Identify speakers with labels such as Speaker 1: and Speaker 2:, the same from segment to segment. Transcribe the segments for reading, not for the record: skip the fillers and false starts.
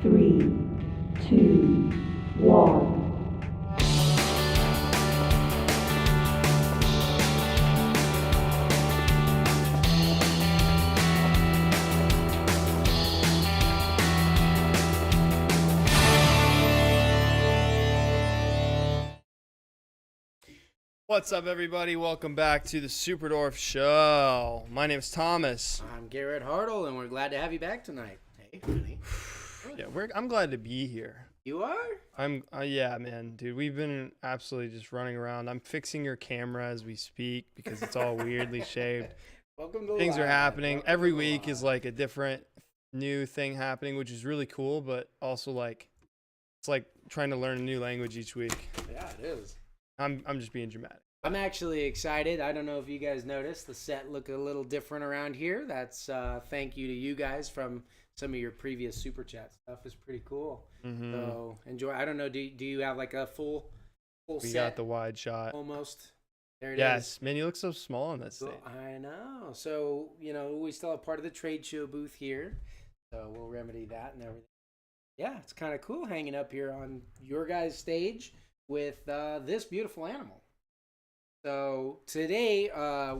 Speaker 1: 3, 2, 1.
Speaker 2: What's up, everybody? Welcome back to the Superdwarf Show. My name is Thomas.
Speaker 3: I'm Garrett Hartle, and we're glad to have you back tonight. Hey, honey.
Speaker 2: Yeah, I'm glad to be here.
Speaker 3: You are?
Speaker 2: Yeah, man, dude. We've been absolutely just running around. I'm fixing your camera as we speak because it's all weirdly shaved.
Speaker 3: Welcome to
Speaker 2: Things
Speaker 3: live.
Speaker 2: are happening.
Speaker 3: Welcome
Speaker 2: Every
Speaker 3: to
Speaker 2: week
Speaker 3: live.
Speaker 2: is like a different new thing happening, which is really cool, but also like it's like trying to learn a new language each week.
Speaker 3: Yeah, it is.
Speaker 2: I'm just being dramatic.
Speaker 3: I'm actually excited. I don't know if you guys noticed, the set look a little different around here. That's thank you to you guys from some of your previous Super Chat stuff. Is pretty cool.
Speaker 2: Mm-hmm.
Speaker 3: So enjoy. I don't know, do you have like a full
Speaker 2: We
Speaker 3: set?
Speaker 2: got the wide shot.
Speaker 3: Almost. There it is.
Speaker 2: Yes, man, you look so small on that stage.
Speaker 3: I know. So, we still have part of the trade show booth here. So we'll remedy that and everything. Yeah, it's kind of cool hanging up here on your guys' stage with this beautiful animal. So today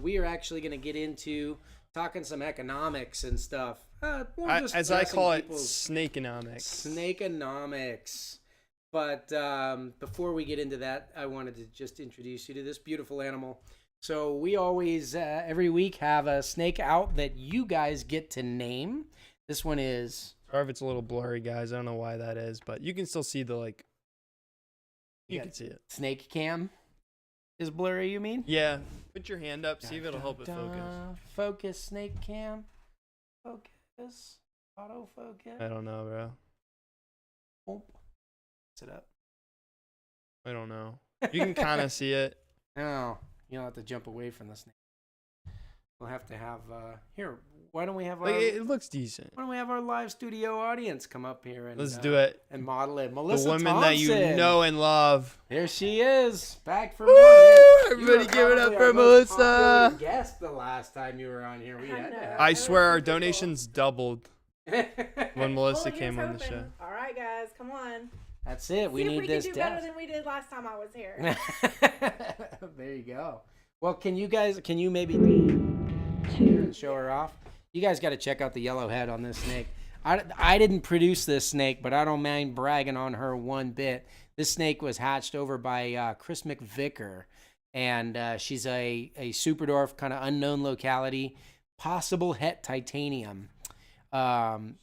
Speaker 3: we are actually going to get into talking some economics and stuff.
Speaker 2: As I call it, Sneakonomics.
Speaker 3: Sneakonomics. But before we get into that, I wanted to just introduce you to this beautiful animal. So we always, every week, have a snake out that you guys get to name. This one is...
Speaker 2: Sorry if it's a little blurry, guys. I don't know why that is, but you can still see the, like... You can see it.
Speaker 3: Snake cam is blurry, you mean?
Speaker 2: Yeah. Put your hand up. See if it'll help it focus.
Speaker 3: Focus, snake cam. Focus. Autofocus.
Speaker 2: I don't know, bro.
Speaker 3: Oh. It up.
Speaker 2: I don't know. You can kind of see it.
Speaker 3: No, you'll have to jump away from the snake. We'll have to have here. Why don't we have our?
Speaker 2: Like, it looks decent.
Speaker 3: Why don't we have our live studio audience come up here and
Speaker 2: Let's do it.
Speaker 3: and model it? Melissa
Speaker 2: The woman
Speaker 3: Thompson.
Speaker 2: that you know and love.
Speaker 3: There she is, back for
Speaker 2: Woo!
Speaker 3: more.
Speaker 2: Everybody give it up for Melissa.
Speaker 3: Guest the last time you were on here. We had to have
Speaker 2: I swear our donations doubled
Speaker 3: it.
Speaker 2: when Melissa
Speaker 4: Well,
Speaker 2: came
Speaker 4: here's
Speaker 2: on the show.
Speaker 4: hoping. All right, guys, come on.
Speaker 3: That's it. We
Speaker 4: See
Speaker 3: need
Speaker 4: if we
Speaker 3: this
Speaker 4: can do
Speaker 3: desk.
Speaker 4: better than we did last time I was here.
Speaker 3: There you go. Well, can you maybe
Speaker 1: 3, 2,
Speaker 3: show her off? You guys got to check out the yellow head on this snake. I didn't produce this snake, but I don't mind bragging on her one bit. This snake was hatched over by Chris McVicker, and she's a Superdwarf kind of unknown locality, possible het titanium. The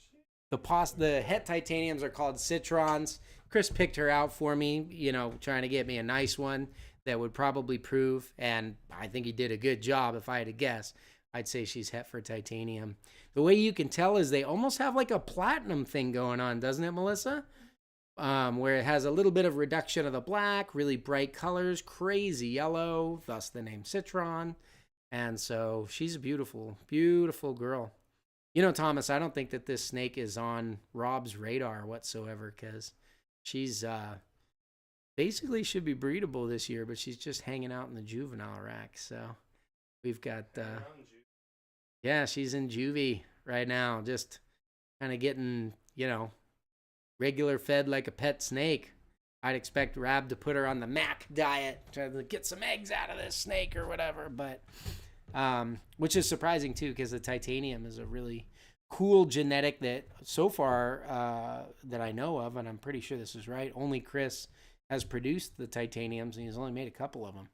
Speaker 3: het titaniums are called citrons. Chris picked her out for me, trying to get me a nice one that would probably prove, and I think he did a good job. If I had to guess, I'd say she's het for titanium. The way you can tell is they almost have like a platinum thing going on, doesn't it, Melissa? Where it has a little bit of reduction of the black, really bright colors, crazy yellow, thus the name Citron. And so she's a beautiful, beautiful girl. Thomas, I don't think that this snake is on Rob's radar whatsoever because she's basically should be breedable this year, but she's just hanging out in the juvenile rack. So we've got, yeah, she's in juvie right now, just kind of getting, regular fed like a pet snake. I'd expect Rab to put her on the Mac diet, try to get some eggs out of this snake or whatever, but which is surprising too, because the titanium is a really cool genetic that so far that I know of, and I'm pretty sure this is right, only Chris has produced the titaniums, and he's only made a couple of them.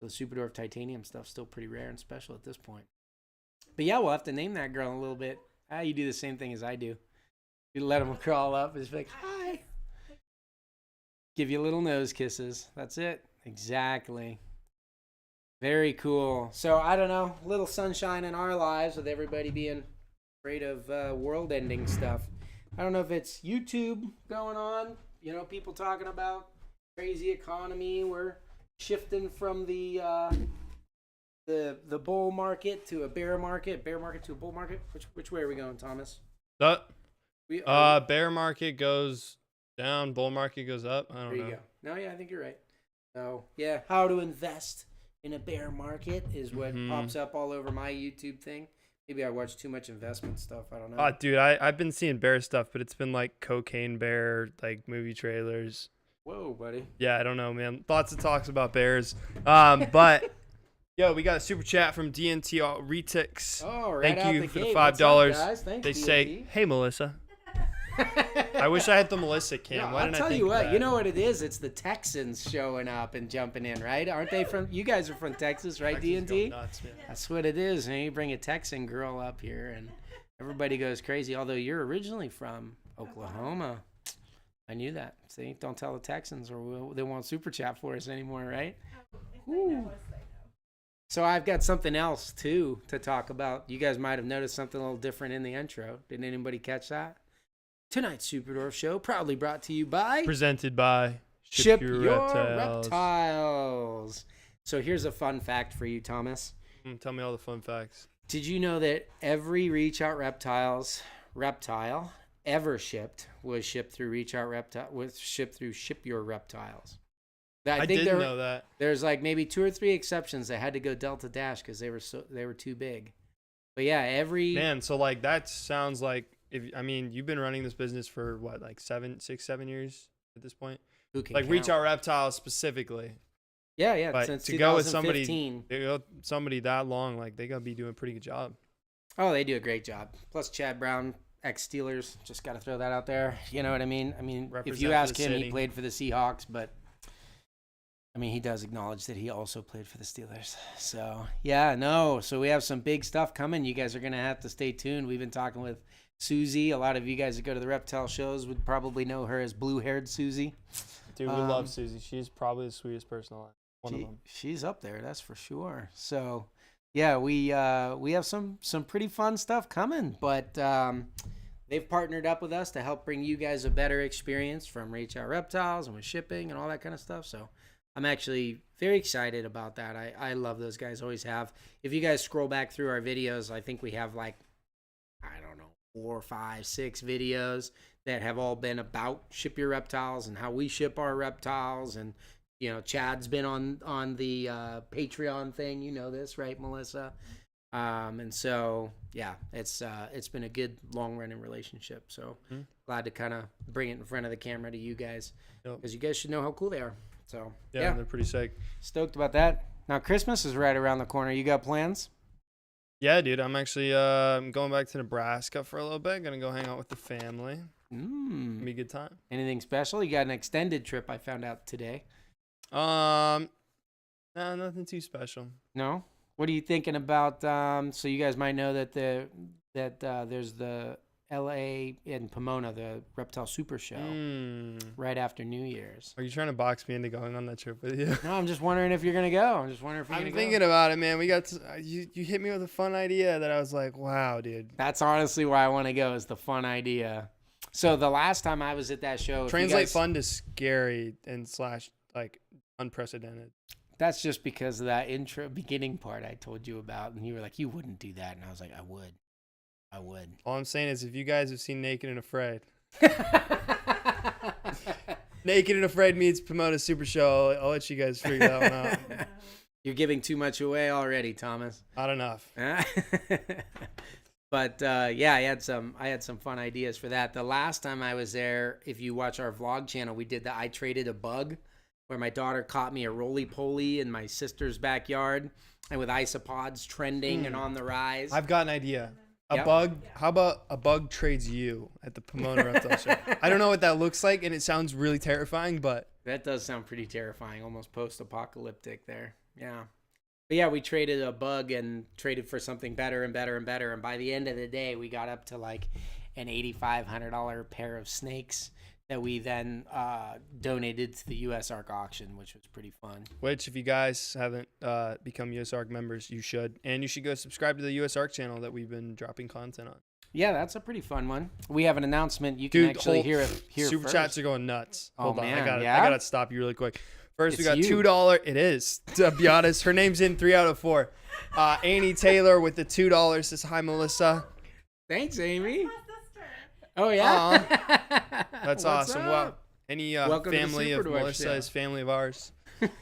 Speaker 3: So the Superdwarf titanium stuff's still pretty rare and special at this point. But yeah, we'll have to name that girl in a little bit. You do the same thing as I do. You let them crawl up and just be like, hi. Give you little nose kisses. That's it. Exactly. Very cool. So, I don't know, little sunshine in our lives with everybody being afraid of world-ending stuff. I don't know if it's YouTube going on, people talking about crazy economy. We're shifting from the bull market to a bear market to a bull market. Which way are we going, Thomas?
Speaker 2: Bear market goes down, bull market goes up. I don't know.
Speaker 3: There you go. No, yeah, I think you're right. So, yeah, how to invest in a bear market is what pops up all over my YouTube thing. Maybe I watch too much investment stuff. I don't know.
Speaker 2: Dude, I've been seeing bear stuff, but it's been like cocaine bear, like movie trailers.
Speaker 3: Whoa, buddy.
Speaker 2: Yeah, I don't know, man. Lots of talks about bears. But yo, we got a super chat from DNT Retix.
Speaker 3: Oh, right
Speaker 2: Thank
Speaker 3: out
Speaker 2: you
Speaker 3: the
Speaker 2: for
Speaker 3: gate.
Speaker 2: the
Speaker 3: What's
Speaker 2: $5.
Speaker 3: up, guys? Thanks,
Speaker 2: They
Speaker 3: DNT.
Speaker 2: say, "Hey, Melissa." I wish I had the Melissa cam.
Speaker 3: Yeah,
Speaker 2: Why
Speaker 3: I'll
Speaker 2: didn't I
Speaker 3: tell
Speaker 2: think
Speaker 3: you
Speaker 2: of
Speaker 3: what.
Speaker 2: that?
Speaker 3: You know what it is? It's the Texans showing up and jumping in, right? Aren't they from? You guys are from Texas, right?
Speaker 2: Texans go
Speaker 3: DNT.
Speaker 2: nuts, man.
Speaker 3: That's what it is. And you bring a Texan girl up here, and everybody goes crazy. Although you're originally from Oklahoma. I knew that. See, don't tell the Texans, or they won't super chat for us anymore, right? Ooh. So I've got something else too to talk about. You guys might have noticed something a little different in the intro. Did anybody catch that? Tonight's Superdwarf Show proudly brought to you by
Speaker 2: Presented by
Speaker 3: Ship
Speaker 2: Your
Speaker 3: Your
Speaker 2: Reptiles.
Speaker 3: Reptiles. So here's a fun fact for you, Thomas.
Speaker 2: Tell me all the fun facts.
Speaker 3: Did you know that every Reach Out Reptiles reptile ever shipped was shipped through Reach Out Reptile, was shipped through Ship Your Reptiles?
Speaker 2: I didn't know that.
Speaker 3: There's like maybe 2 or 3 exceptions that had to go Delta Dash because they were too big. But yeah, every
Speaker 2: Man, so like that sounds like you've been running this business for what, like 7 years at this point?
Speaker 3: who can
Speaker 2: Like Reach
Speaker 3: count?
Speaker 2: Out Reptiles specifically.
Speaker 3: Yeah,
Speaker 2: But
Speaker 3: since
Speaker 2: to go with
Speaker 3: 2015.
Speaker 2: somebody that long, like they gotta be doing a pretty good job.
Speaker 3: Oh, they do a great job. Plus Chad Brown, ex-Steelers, just got to throw that out there. You know what I mean? If
Speaker 2: Represent
Speaker 3: you
Speaker 2: for
Speaker 3: ask
Speaker 2: the
Speaker 3: him, he
Speaker 2: city.
Speaker 3: played for the Seahawks, but I mean, he does acknowledge that he also played for the Steelers. So, yeah, no. So we have some big stuff coming. You guys are going to have to stay tuned. We've been talking with Susie. A lot of you guys that go to the reptile shows would probably know her as blue-haired Susie.
Speaker 2: Dude, we love Susie. She's probably the sweetest person alive. One of them.
Speaker 3: She's up there, that's for sure. So, yeah, we have some pretty fun stuff coming, but they've partnered up with us to help bring you guys a better experience from Reach Out Reptiles and with shipping and all that kind of stuff. So I'm actually very excited about that. I love those guys, always have. If you guys scroll back through our videos, I think we have like, I don't know, 4, 5, 6 videos that have all been about Ship Your Reptiles and how we ship our reptiles. And, you know, Chad's been on the Patreon thing. You know this, right, Melissa? And so, yeah, it's been a good long-running relationship. So glad to kind of bring it in front of the camera to you guys because you guys should know how cool they are. So,
Speaker 2: Yeah, they're pretty sick.
Speaker 3: stoked about that. Now, Christmas is right around the corner. You got plans?
Speaker 2: Yeah, dude. I'm actually going back to Nebraska for a little bit. Gonna go hang out with the family. Gonna be a good time.
Speaker 3: Anything special? You got an extended trip, I found out today.
Speaker 2: No, nothing too special.
Speaker 3: No? What are you thinking about? So you guys might know that there's the LA in Pomona, the Reptile Super Show, right after New Year's.
Speaker 2: Are you trying to box me into going on that trip with you?
Speaker 3: No, I'm just wondering if you're gonna go. I'm
Speaker 2: Thinking about it, man. We got you hit me with a fun idea that I was like, wow, dude.
Speaker 3: That's honestly why I want to go. Is the fun idea. So the last time I was at that show,
Speaker 2: Translate fun to scary and / like unprecedented.
Speaker 3: That's just because of that beginning part I told you about, and you were like, you wouldn't do that, and I was like, I would.
Speaker 2: All I'm saying is, if you guys have seen Naked and Afraid, Naked and Afraid meets Pomona Super Show, I'll let you guys figure that one out.
Speaker 3: You're giving too much away already, Thomas.
Speaker 2: Not enough.
Speaker 3: But yeah, I had some fun ideas for that. The last time I was there, if you watch our vlog channel, we did I traded a bug, where my daughter caught me a roly-poly in my sister's backyard, and with isopods trending and on the rise.
Speaker 2: I've got an idea.
Speaker 3: Yep.
Speaker 2: Bug. How about a bug trades you at the Pomona Reptile Show? I don't know what that looks like, and it sounds really terrifying, but
Speaker 3: That does sound pretty terrifying, almost post-apocalyptic there. Yeah. But yeah, we traded a bug and traded for something better and better and better. And by the end of the day, we got up to like an $8,500 pair of snakes that we then donated to the US Arc auction, which was pretty fun.
Speaker 2: which, if you guys haven't become US Arc members, you should. And you should go subscribe to the US Arc channel that we've been dropping content on.
Speaker 3: Yeah, that's a pretty fun one. We have an announcement. You can actually hear it here
Speaker 2: Super
Speaker 3: first.
Speaker 2: chats are going nuts.
Speaker 3: Oh,
Speaker 2: Hold on,
Speaker 3: man,
Speaker 2: I
Speaker 3: yeah?
Speaker 2: gotta stop you really quick. First, we
Speaker 3: It's
Speaker 2: got
Speaker 3: you.
Speaker 2: $2. It is, to be honest. Her name's in 3 out of 4. Annie Taylor with the $2 says, hi, Melissa.
Speaker 3: Thanks, Amy.
Speaker 4: My sister.
Speaker 3: Oh, yeah?
Speaker 2: That's
Speaker 3: What's
Speaker 2: awesome. Well,
Speaker 3: up?
Speaker 2: any
Speaker 3: Welcome to the
Speaker 2: family of
Speaker 3: Superdwarf
Speaker 2: Melissa
Speaker 3: Show.
Speaker 2: is family of ours.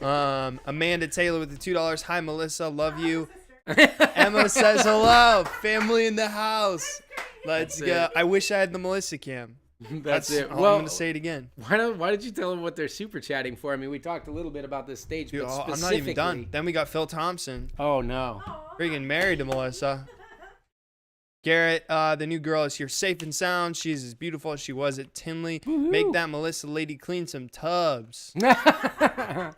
Speaker 2: Amanda Taylor with the $2. Hi, Melissa. Love you.
Speaker 4: My sister.
Speaker 2: Emma says hello. Family in the house. Let's
Speaker 3: That's
Speaker 2: go.
Speaker 3: it.
Speaker 2: I wish I had the Melissa cam.
Speaker 3: That's it.
Speaker 2: I'm
Speaker 3: Well,
Speaker 2: going to say it again.
Speaker 3: why did you tell them what they're super chatting for? I mean, we talked a little bit about this stage,
Speaker 2: Dude,
Speaker 3: but
Speaker 2: I'm
Speaker 3: specifically.
Speaker 2: not even done. Then we got Phil Thompson.
Speaker 3: Oh, no.
Speaker 2: Freaking married to Melissa. Garrett, the new girl is here safe and sound. She's as beautiful as she was at Tinley.
Speaker 3: Woohoo.
Speaker 2: Make that Melissa lady clean some tubs.
Speaker 3: All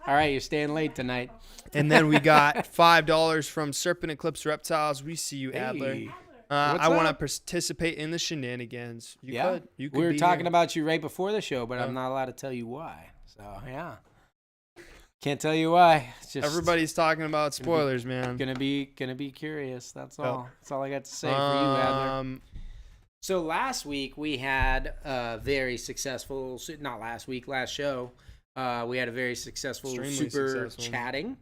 Speaker 3: right, you're staying late tonight.
Speaker 2: And then we got $5 from Serpent Eclipse Reptiles. We see you, Adler.
Speaker 3: Hey.
Speaker 2: I want to
Speaker 3: up?
Speaker 2: participate in the shenanigans. You
Speaker 3: Yeah.
Speaker 2: could. You could
Speaker 3: We were
Speaker 2: be
Speaker 3: talking
Speaker 2: here.
Speaker 3: about you right before the show, but
Speaker 2: Oh.
Speaker 3: I'm not allowed to tell you why. So, yeah. Can't tell you why. It's just
Speaker 2: Everybody's talking about spoilers, man.
Speaker 3: gonna be curious. That's
Speaker 2: Oh.
Speaker 3: all. That's all I got to say for you, Adler. So last week we had a very successful, not last week, last show, we had a very successful
Speaker 2: Extremely
Speaker 3: super
Speaker 2: successful.
Speaker 3: chatting.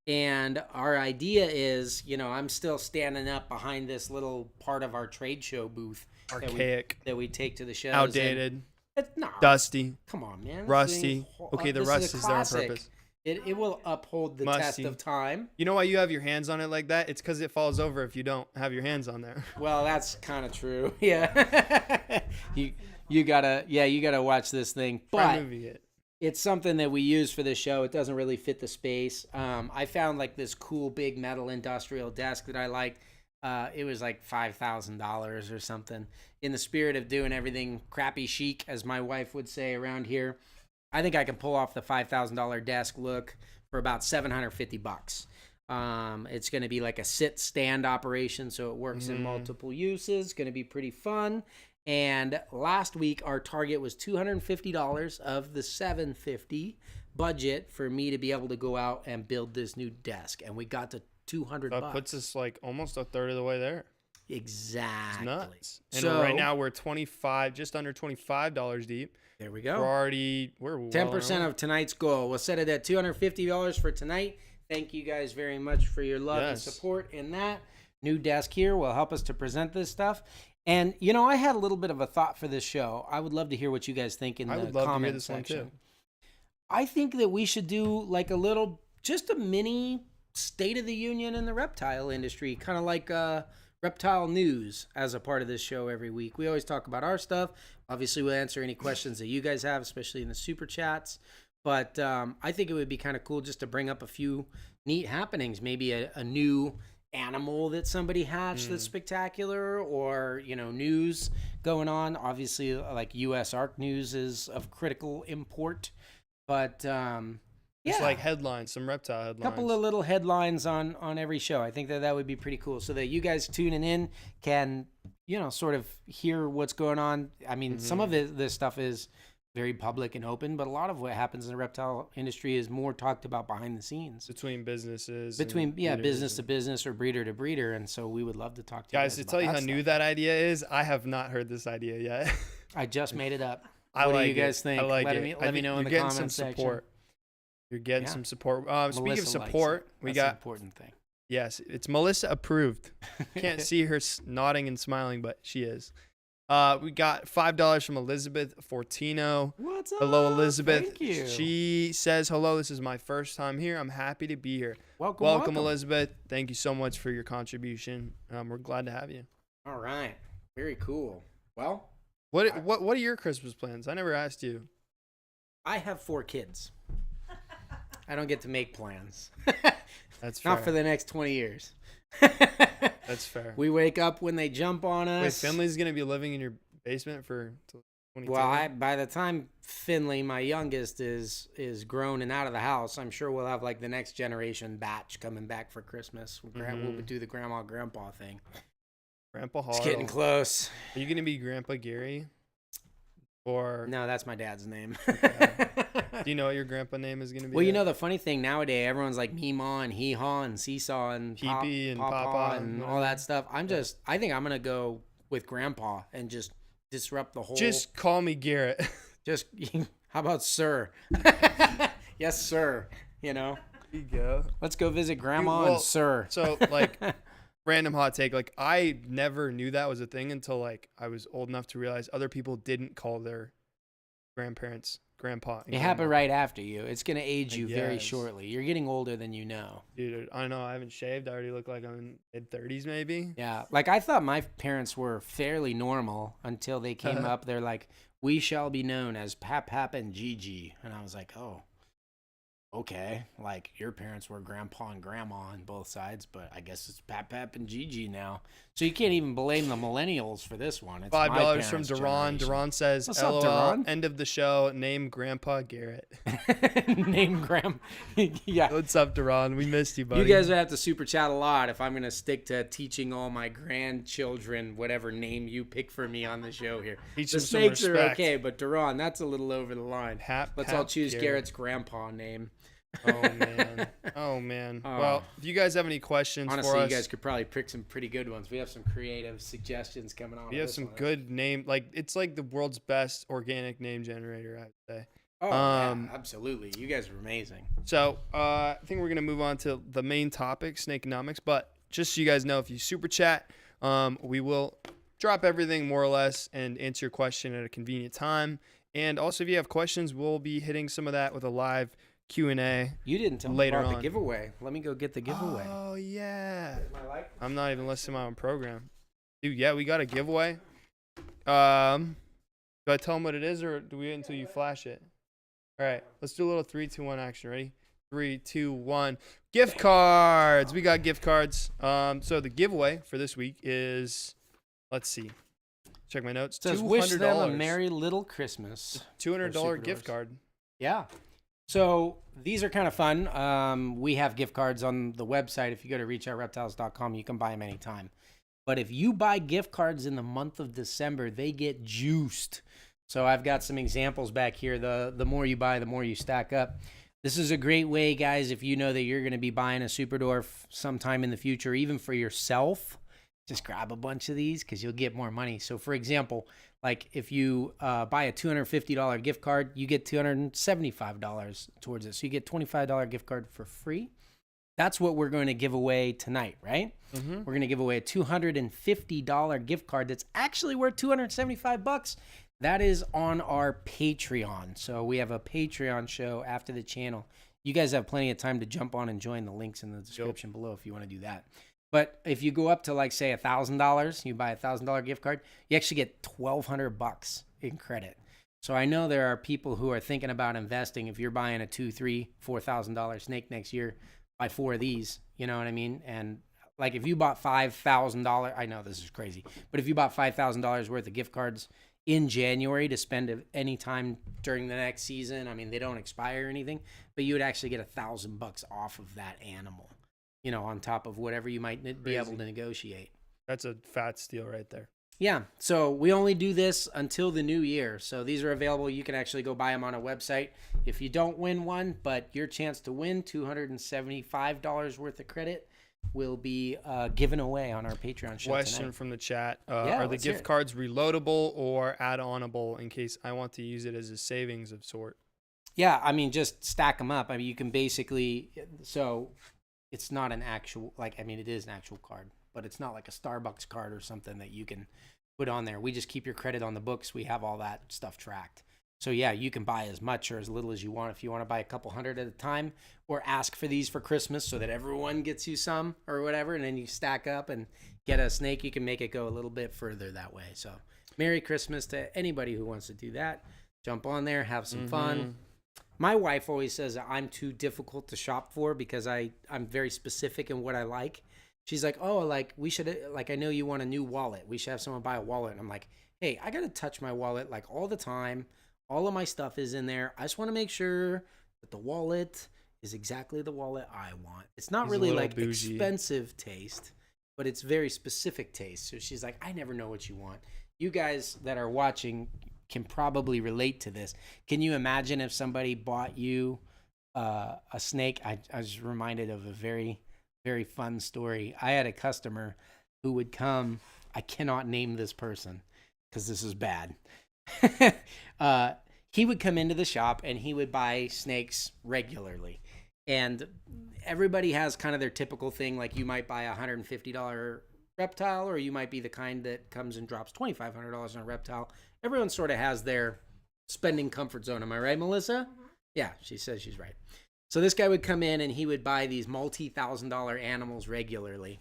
Speaker 3: And our idea is, I'm still standing up behind this little part of our trade show booth
Speaker 2: Archaic,
Speaker 3: that we take to the shows.
Speaker 2: outdated,
Speaker 3: No,
Speaker 2: dusty,
Speaker 3: come on, man. This
Speaker 2: rusty.
Speaker 3: thing-
Speaker 2: Okay, the
Speaker 3: this
Speaker 2: rust
Speaker 3: a
Speaker 2: is there on
Speaker 3: classic.
Speaker 2: purpose.
Speaker 3: It will uphold the test
Speaker 2: Musty.
Speaker 3: of time.
Speaker 2: You know why you have your hands on it like that? It's because it falls over if you don't have your hands on there.
Speaker 3: Well, that's kind of true. Yeah. you gotta watch this thing.
Speaker 2: Try
Speaker 3: But
Speaker 2: movie it.
Speaker 3: it's something that we use for this show. It doesn't really fit the space. I found like this cool big metal industrial desk that I liked. It was like $5,000 or something. In the spirit of doing everything crappy chic, as my wife would say around here, I think I can pull off the $5,000 desk look for about $750. It's going to be like a sit stand operation, so it works in multiple uses. Going to be pretty fun. And last week our target was $250 of the $750 budget for me to be able to go out and build this new desk, and we got to $200.
Speaker 2: That puts us like almost a third of the way there.
Speaker 3: Exactly.
Speaker 2: It's nuts. And
Speaker 3: So
Speaker 2: right now we're just under $25 deep.
Speaker 3: there we
Speaker 2: We're
Speaker 3: go.
Speaker 2: already
Speaker 3: 10% of tonight's goal. We'll set it at $250 for tonight. Thank you guys very much for your love and
Speaker 2: Yes.
Speaker 3: support in that. New desk here will help us to present this stuff. And, I had a little bit of a thought for this show. I would love to hear what you guys think in
Speaker 2: I
Speaker 3: the
Speaker 2: would love to hear
Speaker 3: comment
Speaker 2: this
Speaker 3: section.
Speaker 2: one too.
Speaker 3: I think that we should do like just a mini State of the Union in the reptile industry, kind of like reptile news as a part of this show every week. We always talk about our stuff. Obviously, we'll answer any questions that you guys have, especially in the super chats. But I think it would be kind of cool just to bring up a few neat happenings, maybe a new animal that somebody hatched that's spectacular, or news going on. Obviously, like U.S. ARC news is of critical import, but
Speaker 2: Just like headlines, some reptile headlines.
Speaker 3: couple of little headlines on every show. I think that would be pretty cool, so that you guys tuning in can sort of hear what's going on. I mean, some of this stuff is very public and open, but a lot of what happens in the reptile industry is more talked about behind the scenes.
Speaker 2: between businesses.
Speaker 3: Between
Speaker 2: and breeders
Speaker 3: business to
Speaker 2: and-
Speaker 3: business or breeder to breeder, and so we would love to talk to
Speaker 2: Guys,
Speaker 3: you
Speaker 2: to
Speaker 3: guys
Speaker 2: tell you
Speaker 3: about
Speaker 2: how
Speaker 3: that
Speaker 2: new
Speaker 3: stuff.
Speaker 2: that idea is, I have not heard this idea yet.
Speaker 3: I just made it up.
Speaker 2: I
Speaker 3: What do
Speaker 2: like
Speaker 3: you guys
Speaker 2: it.
Speaker 3: think?
Speaker 2: I like
Speaker 3: Let
Speaker 2: it.
Speaker 3: me-
Speaker 2: I
Speaker 3: let me
Speaker 2: think
Speaker 3: know in
Speaker 2: you're
Speaker 3: the
Speaker 2: getting
Speaker 3: comment
Speaker 2: some
Speaker 3: section.
Speaker 2: support. You're getting
Speaker 3: Yeah.
Speaker 2: some support. Speaking
Speaker 3: Melissa
Speaker 2: of
Speaker 3: likes
Speaker 2: support,
Speaker 3: it.
Speaker 2: we
Speaker 3: That's the
Speaker 2: got
Speaker 3: important thing.
Speaker 2: yes, it's Melissa approved. Can't see her nodding and smiling, but she is. We got $5 from Elizabeth Fortino.
Speaker 3: What's up?
Speaker 2: Hello, Elizabeth.
Speaker 3: Thank you.
Speaker 2: She says, hello, this is my first time here. I'm happy to be here.
Speaker 3: Welcome.
Speaker 2: Elizabeth. Thank you so much for your contribution. We're glad to have you.
Speaker 3: All right. Very cool. Well,
Speaker 2: What are your Christmas plans? I never asked you.
Speaker 3: I have 4 kids. I don't get to make plans.
Speaker 2: That's fair.
Speaker 3: Not for the next 20 years.
Speaker 2: That's fair.
Speaker 3: We wake up when they jump on us.
Speaker 2: Wait, Finley's gonna be living in your basement for till 22?
Speaker 3: Well, by the time Finley, my youngest, is grown and out of the house, I'm sure we'll have like the next generation batch coming back for Christmas. We'll do the grandma grandpa thing.
Speaker 2: Grandpa Hall.
Speaker 3: It's getting close.
Speaker 2: Are you gonna be Grandpa Gary? Or
Speaker 3: No, that's my dad's name.
Speaker 2: do you know what your grandpa name is gonna be?
Speaker 3: Well, the funny thing nowadays, everyone's like Meemaw and Hee-Haw and Seesaw and
Speaker 2: Pee-pee and
Speaker 3: Pawpaw
Speaker 2: Pawpaw
Speaker 3: and
Speaker 2: and
Speaker 3: all that stuff. I think I'm gonna go with Grandpa and just disrupt the whole.
Speaker 2: Just call me Garrett.
Speaker 3: Just how about Sir? Yes, sir.
Speaker 2: There you go.
Speaker 3: Let's go visit Grandma
Speaker 2: well,
Speaker 3: and Sir.
Speaker 2: So like random hot take, like I never knew that was a thing until like I was old enough to realize other people didn't call their grandparents grandpa. And
Speaker 3: It happened right after you. It's going to age you very
Speaker 2: guess.
Speaker 3: shortly. You're getting older than you know.
Speaker 2: Dude, I know. I haven't shaved. I already look like I'm in mid-30s maybe.
Speaker 3: Yeah. Like, I thought my parents were fairly normal until they came up. They're like, we shall be known as Pap Pap and Gigi. And I was like, oh, okay. Like, your parents were grandpa and grandma on both sides, but I guess it's Pap Pap and Gigi now. So you can't even blame the millennials for this one. It's my
Speaker 2: $5 from
Speaker 3: parents'
Speaker 2: Duran.
Speaker 3: generation.
Speaker 2: Duran says,
Speaker 3: What's up,
Speaker 2: LOL,
Speaker 3: Duran?
Speaker 2: end of the show. Name Grandpa Garrett.
Speaker 3: Name Graham. Yeah.
Speaker 2: What's up, Duran? We missed you, buddy.
Speaker 3: You guys would have to super chat a lot if I'm going to stick to teaching all my grandchildren whatever name you pick for me on the show here.
Speaker 2: Teach
Speaker 3: The
Speaker 2: them some
Speaker 3: snakes are
Speaker 2: respect.
Speaker 3: okay, but Duran, that's a little over the line. Let's all choose
Speaker 2: Garrett.
Speaker 3: Garrett's grandpa name.
Speaker 2: Oh, man. Oh, man.
Speaker 3: Oh.
Speaker 2: Well, if you guys have any questions
Speaker 3: Honestly,
Speaker 2: for
Speaker 3: you
Speaker 2: us,
Speaker 3: guys could probably pick some pretty good ones. We have some creative suggestions coming on.
Speaker 2: we have some good name. Like, it's like the world's best organic name generator, I would say.
Speaker 3: Oh, yeah, absolutely. You guys are amazing.
Speaker 2: So I think we're going to move on to the main topic, Sneakonomics. But just so you guys know, if you super chat, we will drop everything more or less and answer your question at a convenient time. And also, if you have questions, we'll be hitting some of that with a live Q&A.
Speaker 3: You didn't tell me
Speaker 2: later
Speaker 3: about
Speaker 2: on.
Speaker 3: the giveaway. Let me go get the giveaway.
Speaker 2: Oh, yeah.
Speaker 3: My life?
Speaker 2: I'm not even listening to my own program. Dude, yeah, we got a giveaway. Do I tell them what it is, or do we wait until you flash it? All right, let's do a little 3, 2, 1 action. Ready? 3, 2, 1. Gift cards. We got gift cards. So the giveaway for this week is, let's see. Check my notes.
Speaker 3: It says, wish them a merry little Christmas.
Speaker 2: $200 gift card.
Speaker 3: Yeah. So these are kind of fun. We have gift cards on the website. If you go to reachoutReptiles.com, you can buy them anytime. But if you buy gift cards in the month of December, they get juiced. So I've got some examples back here. The more you buy, the more you stack up. This is a great way, guys, if you know that you're going to be buying a Superdwarf sometime in the future, even for yourself, just grab a bunch of these because you'll get more money. So, for example, like if you buy a $250 gift card, you get $275 towards it. So you get $25 gift card for free. That's what we're going to give away tonight, right?
Speaker 2: Mm-hmm.
Speaker 3: We're going to give away a $250 gift card that's actually worth $275. That is on our Patreon. So we have a Patreon show after the channel. You guys have plenty of time to jump on and join the links in the description below if you want to do that. But if you go up to, like, say, $1,000, you buy a $1,000 gift card, you actually get $1,200 in credit. So I know there are people who are thinking about investing. If you're buying a $2,000, $3,000, $4,000 snake next year, buy 4 of these. You know what I mean? And like if you bought $5,000, I know this is crazy, but if you bought $5,000 worth of gift cards in January to spend any time during the next season, I mean, they don't expire or anything, but you would actually get $1,000 off of that animal, you know, on top of whatever you might be able to negotiate.
Speaker 2: That's a fat steal right there.
Speaker 3: Yeah, so we only do this until the new year. So these are available. You can actually go buy them on a website. If you don't win one, but your chance to win $275 worth of credit will be given away on our Patreon show
Speaker 2: Question
Speaker 3: tonight.
Speaker 2: from the chat.
Speaker 3: Yeah,
Speaker 2: are the
Speaker 3: let's hear
Speaker 2: gift
Speaker 3: it.
Speaker 2: cards reloadable or add-onable in case I want to use it as a savings of sort?
Speaker 3: Yeah, I mean, just stack them up. I mean, you can basically, so it's not an actual, like, I mean, it is an actual card, but it's not like a Starbucks card or something that you can put on there. We just keep your credit on the books. We have all that stuff tracked. So yeah, you can buy as much or as little as you want. If you want to buy a couple hundred at a time, or ask for these for Christmas so that everyone gets you some or whatever, and then you stack up and get a snake, you can make it go a little bit further that way. So Merry Christmas to anybody who wants to do that. Jump on there, have some fun. My wife always says that I'm too difficult to shop for because I'm very specific in what I like. She's like, oh, like we should, like, I know you want a new wallet. We should have someone buy a wallet. And I'm like, hey, I got to touch my wallet like all the time. All of my stuff is in there. I just want to make sure that the wallet is exactly the wallet I want. It's not
Speaker 2: He's a
Speaker 3: really
Speaker 2: little
Speaker 3: like
Speaker 2: bougie.
Speaker 3: expensive taste, but it's very specific taste. So she's like, I never know what you want. You guys that are watching can probably relate to this. Can you imagine if somebody bought you a snake? I was reminded of a very, very fun story. I had a customer who would come. I cannot name this person because this is bad. He would come into the shop and he would buy snakes regularly. And everybody has kind of their typical thing. Like you might buy a $150 reptile, or you might be the kind that comes and drops $2,500 on a reptile. Everyone sort of has their spending comfort zone. Am I right, Melissa? Yeah, she says she's right. So this guy would come in and he would buy these multi-$1,000 animals regularly.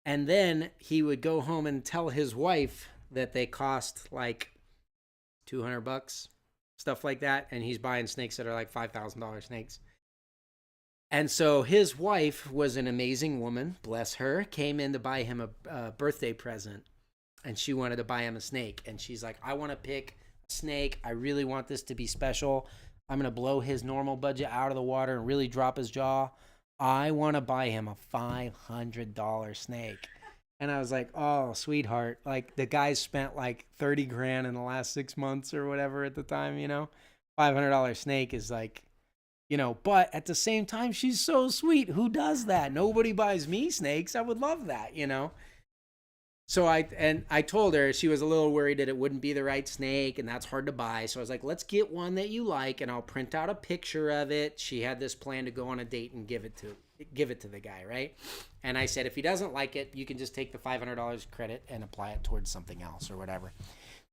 Speaker 3: And then he would go home and tell his wife that they cost like $200, stuff like that. And he's buying snakes that are like $5,000 snakes. And so his wife was an amazing woman, bless her, came in to buy him a birthday present. And she wanted to buy him a snake. And she's like, I want to pick a snake. I really want this to be special. I'm going to blow his normal budget out of the water and really drop his jaw. I want to buy him a $500 snake. And I was like, oh, sweetheart. Like, the guy spent like $30,000 in the last 6 months or whatever at the time, you know? $500 snake is like, you know, but at the same time, she's so sweet. Who does that? Nobody buys me snakes. I would love that, you know? So I told her, she was a little worried that it wouldn't be the right snake and that's hard to buy. So I was like, let's get one that you like and I'll print out a picture of it. She had this plan to go on a date and give it to the guy, right? And I said, if he doesn't like it, you can just take the $500 credit and apply it towards something else or whatever.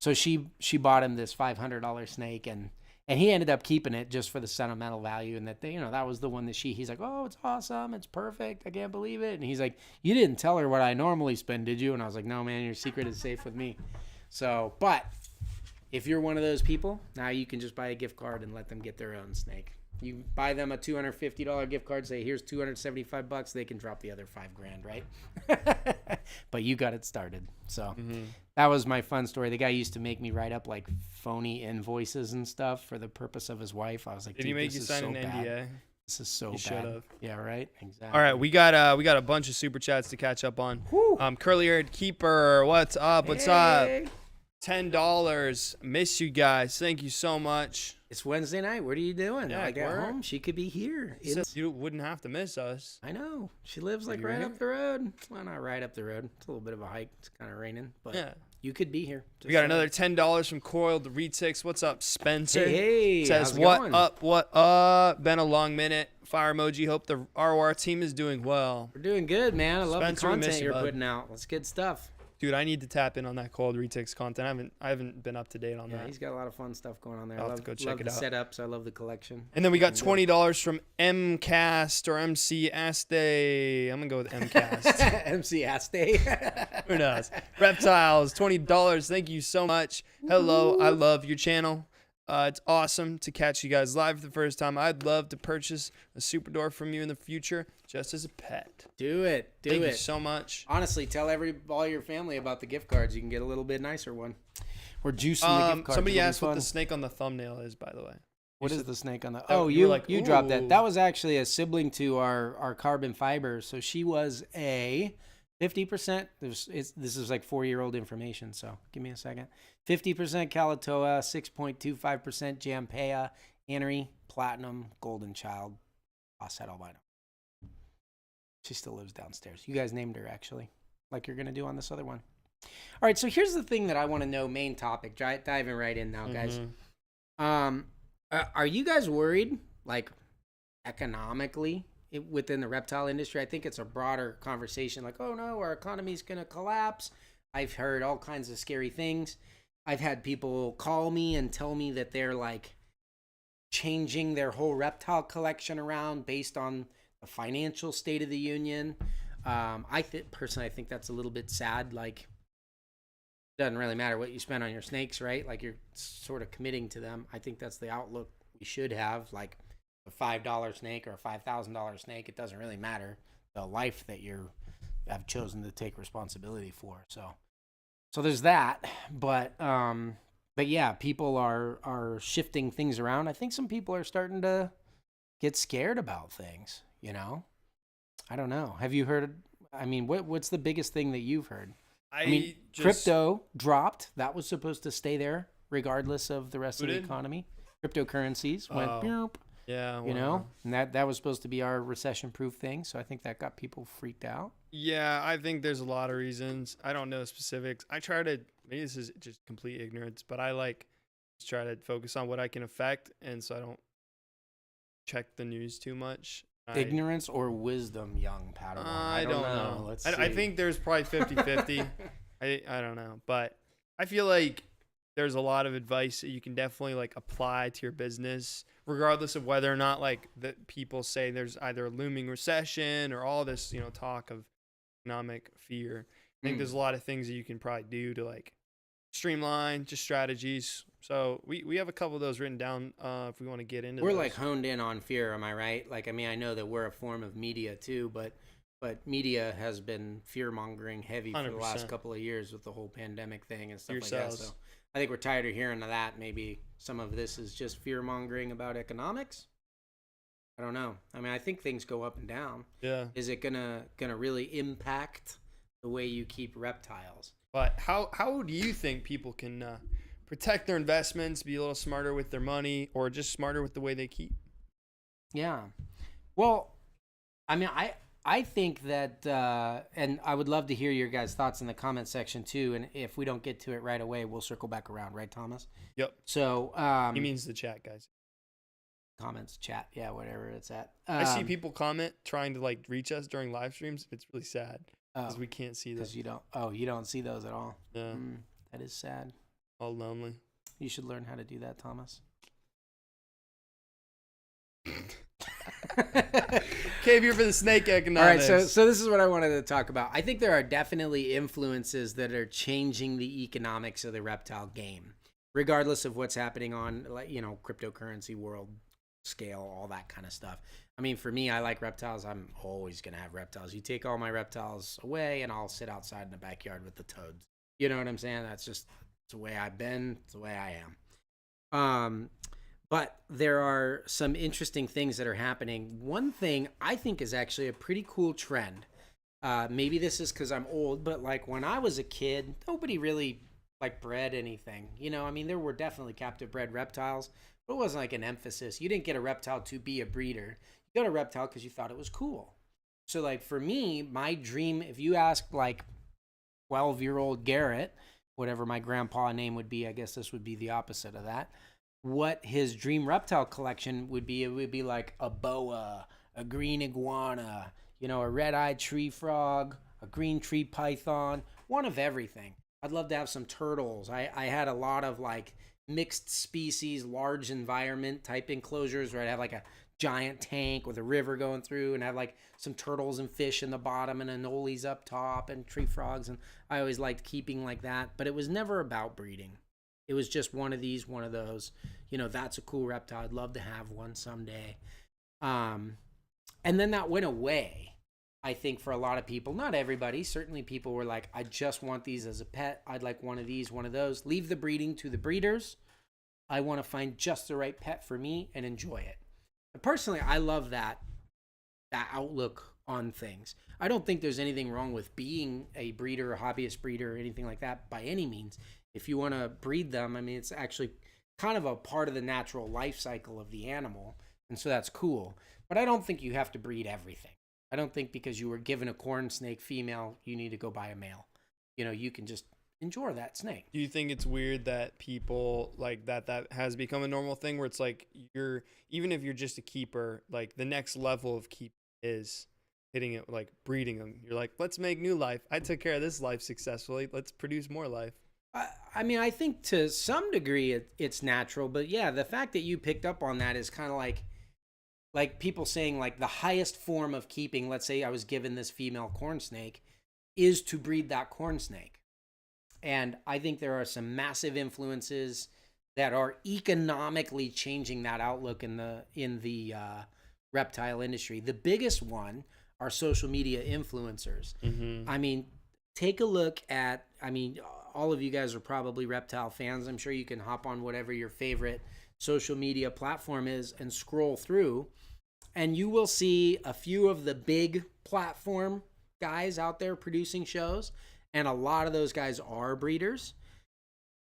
Speaker 3: So she bought him this $500 snake and he ended up keeping it just for the sentimental value, and that they, you know, that was the one that he's like, oh, it's awesome, it's perfect, I can't believe it. And he's like, you didn't tell her what I normally spend, did you? And I was like, no, man, your secret is safe with me. So, but if you're one of those people, now you can just buy a gift card and let them get their own snake. You buy them a $250 gift card, say, here's $275, they can drop the other $5,000, right? But you got it started. So that was my fun story. The guy used to make me write up like phony invoices and stuff for the purpose of his wife. I was like,
Speaker 2: did he make you sign an NDA?
Speaker 3: This is so
Speaker 2: He
Speaker 3: bad.
Speaker 2: should've.
Speaker 3: Yeah, right? Exactly.
Speaker 2: All right, we got a bunch of super chats to catch up on. Curly-haired keeper, what's up? What's up? $10. Miss you guys. Thank you so much.
Speaker 3: It's Wednesday night. What are you doing?
Speaker 2: Yeah,
Speaker 3: like at home? She could be here.
Speaker 2: You wouldn't have to miss us.
Speaker 3: I know. She lives like right up the road. Well, not right up the road. It's a little bit of a hike. It's kind of raining, but yeah, you could be here.
Speaker 2: We got another $10 from Coiled Retics. What's up, Spencer?
Speaker 3: Hey,
Speaker 2: says
Speaker 3: how's it
Speaker 2: what
Speaker 3: going?
Speaker 2: up? What up? Been a long minute. Fire emoji. Hope the ROR team is doing well.
Speaker 3: We're doing good, man. I love
Speaker 2: Spencer,
Speaker 3: the
Speaker 2: we miss
Speaker 3: content
Speaker 2: you,
Speaker 3: you're
Speaker 2: bud.
Speaker 3: putting out. That's good stuff.
Speaker 2: Dude, I need to tap in on that Coiled Retics content. I haven't been up to date on
Speaker 3: Yeah,
Speaker 2: that.
Speaker 3: he's got a lot of fun stuff going on there.
Speaker 2: I'll
Speaker 3: I
Speaker 2: have
Speaker 3: love,
Speaker 2: to go check
Speaker 3: love
Speaker 2: it
Speaker 3: the
Speaker 2: out.
Speaker 3: setups. I love the collection.
Speaker 2: And then we got $20 from MCast or MC Aste. I'm gonna go with MCast.
Speaker 3: MC Aste.
Speaker 2: Who knows? Reptiles, $20. Thank you so much. Hello, I love your channel. It's awesome to catch you guys live for the first time. I'd love to purchase a Superdwarf from you in the future, just as a pet.
Speaker 3: Do it.
Speaker 2: Thank you so much.
Speaker 3: Honestly, tell all your family about the gift cards. You can get a little bit nicer one. We're juicing the gift cards.
Speaker 2: Somebody
Speaker 3: It'll be
Speaker 2: asked what
Speaker 3: fun.
Speaker 2: the snake on the thumbnail is, by the way.
Speaker 3: What is the snake on the?
Speaker 2: Oh,
Speaker 3: Oh,
Speaker 2: you were
Speaker 3: you
Speaker 2: like,
Speaker 3: you dropped that.
Speaker 2: ooh.
Speaker 3: That was actually a sibling to our carbon fiber. So she was a 50%. This is like 4-year-old information. So give me a second. 50% Calatoa, 6.25% Jampea, Anery, Platinum, Golden Child, Offset albino. She still lives downstairs. You guys named her actually, like you're gonna do on this other one. All right. So here's the thing that I want to know. Main topic. Diving right in now, guys. Are you guys worried, like, economically within the reptile industry? I think it's a broader conversation, like, oh no, our economy's going to collapse. I've heard all kinds of scary things. I've had people call me and tell me that they're, like, changing their whole reptile collection around based on the financial state of the union. Personally, I think that's a little bit sad. Like, doesn't really matter what you spend on your snakes, right? Like, you're sort of committing to them. I think that's the outlook we should have. Like, a $5 snake or a $5,000 snake, it doesn't really matter the life that you have chosen to take responsibility for. So there's that. But yeah, people are shifting things around. I think some people are starting to get scared about things, you know? I don't know. Have you heard? I mean, what's the biggest thing that you've heard? I mean, crypto dropped. That was supposed to stay there regardless of the rest of the economy. Cryptocurrencies went, boop,
Speaker 2: yeah,
Speaker 3: you know, and that was supposed to be our recession-proof thing. So I think that got people freaked out.
Speaker 2: Yeah, I think there's a lot of reasons. I don't know specifics. I try to, maybe this is just complete ignorance, but I just try to focus on what I can affect, and so I don't check the news too much.
Speaker 3: Ignorance or wisdom, young Padawan?
Speaker 2: I don't know.
Speaker 3: Let's see.
Speaker 2: I think there's probably 50-50. I don't know, but I feel like there's a lot of advice that you can definitely like apply to your business, regardless of whether or not like that people say there's either a looming recession or all this, talk of economic fear. I think there's a lot of things that you can probably do to like streamline just strategies. So we have a couple of those written down if we want to get into
Speaker 3: We're
Speaker 2: those.
Speaker 3: like honed in on fear, am I right? Like, I mean, I know that we're a form of media too, but media has been fear-mongering heavy for the
Speaker 2: 100%.
Speaker 3: last couple of years with the whole pandemic thing and stuff
Speaker 2: Yourselves.
Speaker 3: like that. So I think we're tired of hearing of that. Maybe some of this is just fear-mongering about economics. I don't know. I mean, I think things go up and down.
Speaker 2: Yeah.
Speaker 3: Is it gonna really impact the way you keep reptiles?
Speaker 2: But how do you think people can protect their investments, be a little smarter with their money, or just smarter with the way they keep?
Speaker 3: Yeah. Well, I mean, I think that, and I would love to hear your guys' thoughts in the comment section too. And if we don't get to it right away, we'll circle back around, right, Thomas?
Speaker 2: Yep.
Speaker 3: So
Speaker 2: He means the chat, guys.
Speaker 3: comments, chat, yeah, whatever it's at.
Speaker 2: I see people comment trying to like reach us during live streams. It's really sad because we can't see
Speaker 3: because
Speaker 2: this.
Speaker 3: you don't see those at all.
Speaker 2: Yeah.
Speaker 3: That is sad.
Speaker 2: All lonely.
Speaker 3: You should learn how to do that, Thomas.
Speaker 2: Cave here for the snake economics.
Speaker 3: All right, so this is what I wanted to talk about. I think there are definitely influences that are changing the economics of the reptile game, regardless of what's happening on, like, cryptocurrency world scale, all that kind of stuff. I mean, for me, I like reptiles. I'm always gonna have reptiles. You take all my reptiles away, and I'll sit outside in the backyard with the toads. You know what I'm saying? That's the way I've been. It's the way I am. But there are some interesting things that are happening. One thing I think is actually a pretty cool trend. Maybe this is because I'm old, but like when I was a kid, nobody really like bred anything. I mean, there were definitely captive bred reptiles, but it wasn't like an emphasis. You didn't get a reptile to be a breeder. You got a reptile because you thought it was cool. So like for me, my dream, if you ask like 12-year-old Garrett, whatever my grandpa name would be, I guess this would be the opposite of that, what his dream reptile collection would be, it would be like a boa, a green iguana, a red-eyed tree frog, a green tree python, one of everything. I'd love to have some turtles. I had a lot of like mixed species, large environment type enclosures where I'd have like a giant tank with a river going through and have like some turtles and fish in the bottom and anoles up top and tree frogs. And I always liked keeping like that, but it was never about breeding. It was just one of these, one of those. That's a cool reptile. I'd love to have one someday. And then that went away, I think, for a lot of people. Not everybody. Certainly people were like, I just want these as a pet. I'd like one of these, one of those. Leave the breeding to the breeders. I want to find just the right pet for me and enjoy it. And personally, I love that outlook on things. I don't think there's anything wrong with being a breeder, a hobbyist breeder, or anything like that by any means. If you want to breed them, I mean, it's actually kind of a part of the natural life cycle of the animal. And so that's cool. But I don't think you have to breed everything. I don't think because you were given a corn snake female, you need to go buy a male. You can just enjoy that snake.
Speaker 2: Do you think it's weird that people like that has become a normal thing where it's like even if you're just a keeper, like the next level of keep is hitting it, like breeding them. You're like, let's make new life. I took care of this life successfully. Let's produce more life.
Speaker 3: I mean, I think to some degree it's natural, but yeah, the fact that you picked up on that is kind of like people saying like the highest form of keeping, let's say I was given this female corn snake, is to breed that corn snake. And I think there are some massive influences that are economically changing that outlook in the reptile industry. The biggest one are social media influencers.
Speaker 2: Mm-hmm.
Speaker 3: I mean, take a look at, all of you guys are probably reptile fans. I'm sure you can hop on whatever your favorite social media platform is and scroll through, and you will see a few of the big platform guys out there producing shows, and a lot of those guys are breeders.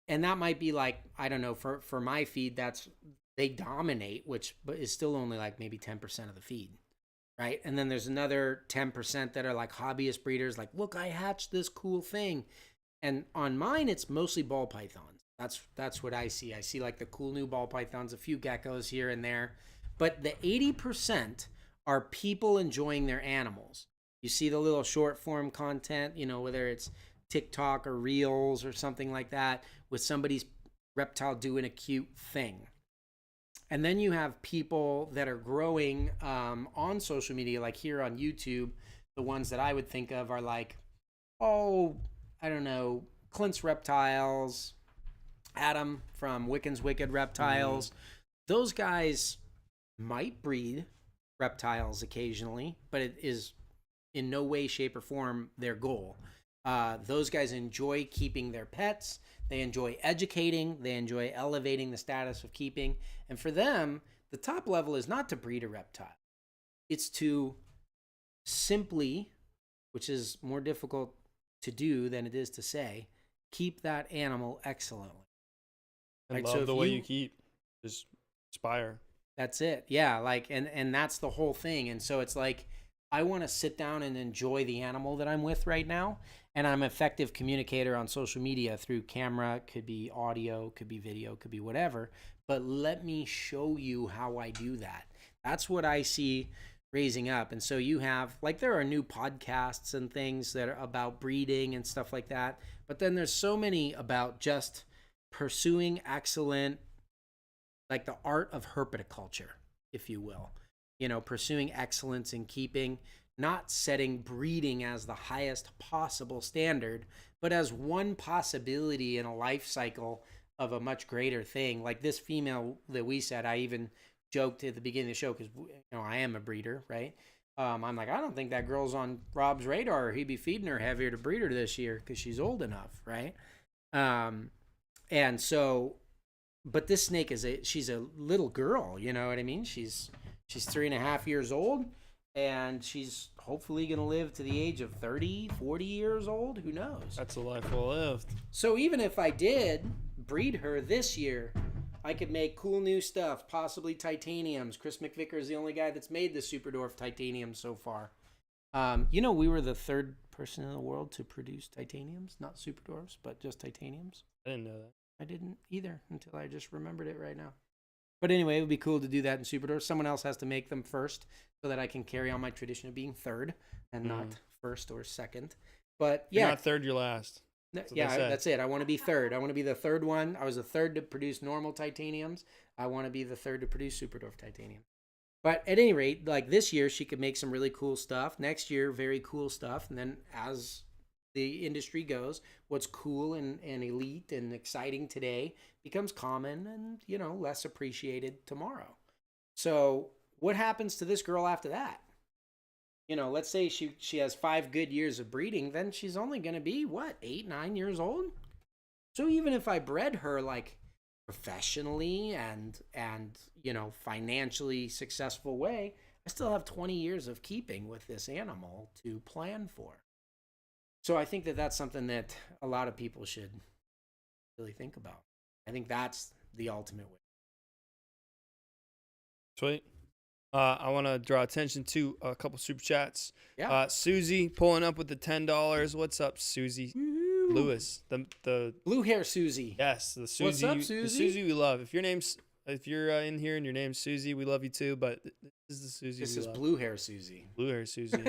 Speaker 3: And that might be like, I don't know, for my feed, they dominate, but is still only like maybe 10% of the feed, right? And then there's another 10% that are like hobbyist breeders, like, look, I hatched this cool thing. And on mine, it's mostly ball pythons. That's what I see. I see like the cool new ball pythons, a few geckos here and there. But the 80% are people enjoying their animals. You see the little short form content, whether it's TikTok or Reels or something like that, with somebody's Reptile doing a cute thing. And then you have people that are growing on social media, like here on YouTube. The ones that I would think of are like, oh, I don't know, Clint's Reptiles, Adam from Wiccan's Wicked Reptiles. Those guys might breed reptiles occasionally, but it is in no way, shape, or form their goal. Those guys enjoy keeping their pets. They enjoy educating. They enjoy elevating the status of keeping. And for them, the top level is not to breed a reptile. It's to simply, which is more difficult to do than it is to say, keep that animal excellently.
Speaker 2: And
Speaker 3: Right,
Speaker 2: love
Speaker 3: so
Speaker 2: the
Speaker 3: if
Speaker 2: way
Speaker 3: you-
Speaker 2: you keep. Just aspire.
Speaker 3: That's it. Yeah, like and that's the whole thing. And so it's like I want to sit down and enjoy the animal that I'm with right now, and I'm an effective communicator on social media through camera, could be audio, could be video, could be whatever, but let me show you how I do that. That's what I see raising up. And so you have, like, there are new podcasts and things that are about breeding and stuff like that, but then there's so many about just pursuing excellent, like the art of herpetoculture, if you will, pursuing excellence in keeping, not setting breeding as the highest possible standard, but as one possibility in a life cycle of a much greater thing. Like this female that we said, I even joked at the beginning of the show, because I am a breeder, right? I'm like, I don't think that girl's on Rob's radar. He'd be feeding her heavier to breed her this year because she's old enough, right? And so, but this snake she's a little girl, you know what I mean? She's 3.5 years old, and she's hopefully going to live to the age of 30, 40 years old. Who knows?
Speaker 2: That's a life well lived.
Speaker 3: So even if I did breed her this year, I could make cool new stuff, possibly titaniums. Chris McVicker is the only guy that's made the Superdwarf titanium so far. We were the third person in the world to produce titaniums, not Superdwarfs, but just titaniums.
Speaker 2: I didn't know that.
Speaker 3: I didn't either until I just remembered it right now. But anyway, it would be cool to do that in Superdwarf. Someone else has to make them first so that I can carry on my tradition of being third and not first or second. But yeah.
Speaker 2: You're not third, you're last.
Speaker 3: That's it. I want to be third. I want to be the third one. I was the third to produce normal titaniums. I want to be the third to produce Superdwarf titanium. But at any rate, like this year, she could make some really cool stuff. Next year, very cool stuff. And then as the industry goes, what's cool and elite and exciting today becomes common and, less appreciated tomorrow. So what happens to this girl after that? Let's say she has 5 good years of breeding, then she's only going to be, 8, 9 years old? So even if I bred her like professionally and financially successful way, I still have 20 years of keeping with this animal to plan for. So I think that that's something that a lot of people should really think about. I think that's the ultimate way.
Speaker 2: Sweet. I want to draw attention to a couple super chats.
Speaker 3: Yeah.
Speaker 2: Susie pulling up with the $10. What's up, Susie?
Speaker 3: Woo-hoo.
Speaker 2: Lewis, the
Speaker 3: Blue hair Susie.
Speaker 2: yes, the Susie.
Speaker 3: What's up,
Speaker 2: The
Speaker 3: Susie?
Speaker 2: Susie we love. If you're in here and your name's Susie, we love you too. But this is the Susie.
Speaker 3: This
Speaker 2: we
Speaker 3: is
Speaker 2: love.
Speaker 3: blue hair Susie.
Speaker 2: Blue hair Susie.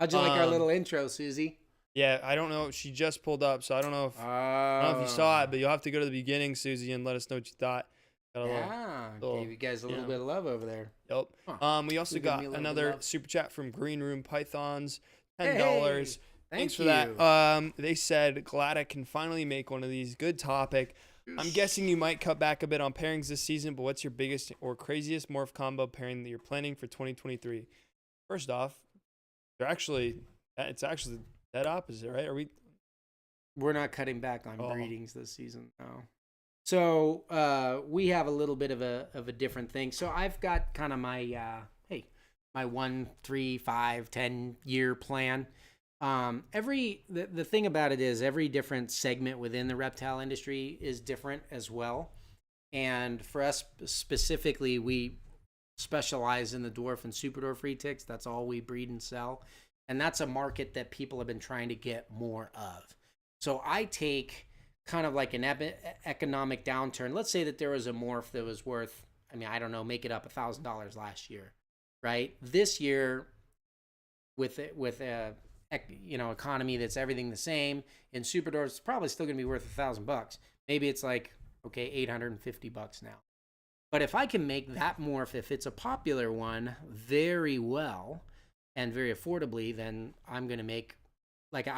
Speaker 3: How'd you like our little intro, Susie?
Speaker 2: Yeah, I don't know. She just pulled up, so I don't know if you saw it, but you'll have to go to the beginning, Susie, and let us know what you thought. Got a little,
Speaker 3: gave you guys a little bit of love over there.
Speaker 2: Yep.
Speaker 3: Huh.
Speaker 2: We also
Speaker 3: Give
Speaker 2: got
Speaker 3: me a little bit
Speaker 2: another
Speaker 3: of love.
Speaker 2: super chat from Green Room Pythons, $10.
Speaker 3: Hey,
Speaker 2: Thanks for
Speaker 3: you.
Speaker 2: that. They said, glad I can finally make one of these. Good topic. I'm guessing you might cut back a bit on pairings this season, but what's your biggest or craziest morph combo pairing that you're planning for 2023? First off, it's actually dead opposite, right?
Speaker 3: We're not cutting back on
Speaker 2: Oh.
Speaker 3: breedings this season, no. So we have a little bit of a different thing. So I've got kind of my my 1, 3, 5, 10 year plan. The thing about it is every different segment within the reptile industry is different as well. And for us specifically, we specialize in the dwarf and superdwarf retics. That's all we breed and sell. And that's a market that people have been trying to get more of. So I take kind of like an economic downturn. Let's say that there was a morph that was worth, I don't know, make it up, $1,000 last year, right? This year, with a economy that's everything the same in superdwarfs, it's probably still going to be worth $1,000. Maybe it's like, Okay, $850 now. But if I can make that morph, if it's a popular one, very well and very affordably, then I'm going to make, like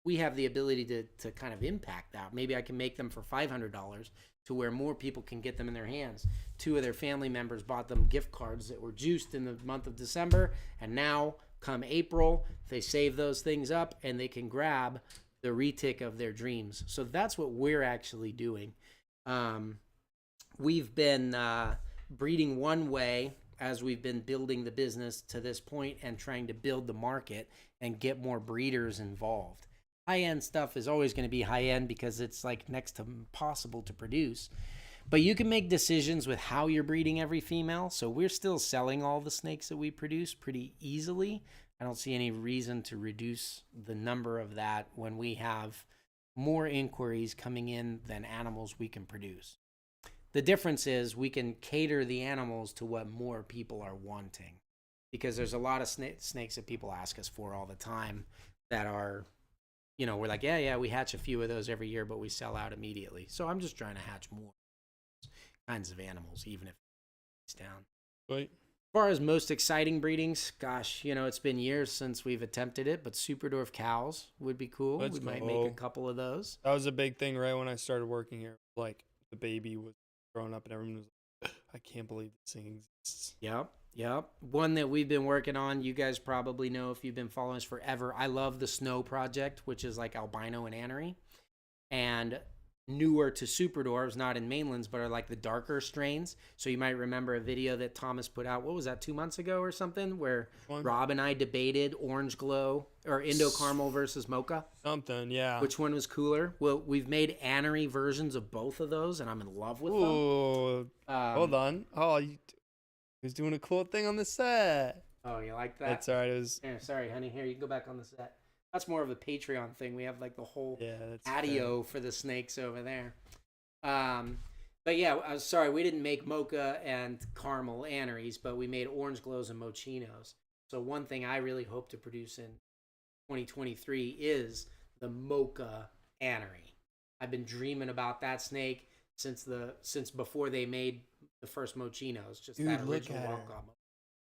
Speaker 3: we have the ability to kind of impact that. Maybe I can make them for $500 to where more people can get them in their hands. 2 of their family members bought them gift cards that were juiced in the month of December. And now come April, they save those things up and they can grab the retic of their dreams. So that's what we're actually doing. We've been breeding one way as we've been building the business to this point and trying to build the market and get more breeders involved. High-end stuff is always going to be high-end because it's like next to impossible to produce. But you can make decisions with how you're breeding every female. So we're still selling all the snakes that we produce pretty easily. I don't see any reason to reduce the number of that when we have more inquiries coming in than animals we can produce. The difference is we can cater the animals to what more people are wanting, because there's a lot of snakes that people ask us for all the time that are, you know, we're like, yeah, we hatch a few of those every year, but we sell out immediately. So I'm just trying to hatch more kinds of animals, even if it's down.
Speaker 2: Right.
Speaker 3: As far as most exciting breedings, gosh, you know, it's been years since we've attempted it, but Superdwarf cows would be cool. We might make a couple of those.
Speaker 2: That was a big thing right when I started working here. Like, the baby was growing up and everyone was like, I can't believe this thing exists.
Speaker 3: Yep. One that we've been working on, you guys probably know if you've been following us forever. I love the Snow Project, which is like albino and anery. And newer to Superdwarfs, not in mainlands, but are like the darker strains. So you might remember a video that Thomas put out, what was that, 2 months ago or something, where Rob and I debated Orange Glow or Indo Caramel versus Mocha.
Speaker 2: Something, yeah.
Speaker 3: Which one was cooler? Well, we've made anery versions of both of those, and I'm in love with them.
Speaker 2: Hold on. Oh, he was doing a cool thing on the set.
Speaker 3: Oh, you like that?
Speaker 2: That's all right. It was...
Speaker 3: Here, sorry, honey. Here, you can go back on the set. That's more of a Patreon thing. We have like the whole patio for the snakes over there. But yeah, I was sorry, we didn't make mocha and caramel aneries, but we made orange glows and mochinos. So one thing I really hope to produce in 2023 is the mocha anery. I've been dreaming about that snake since before they made the first mochinos. Just that original walk-on.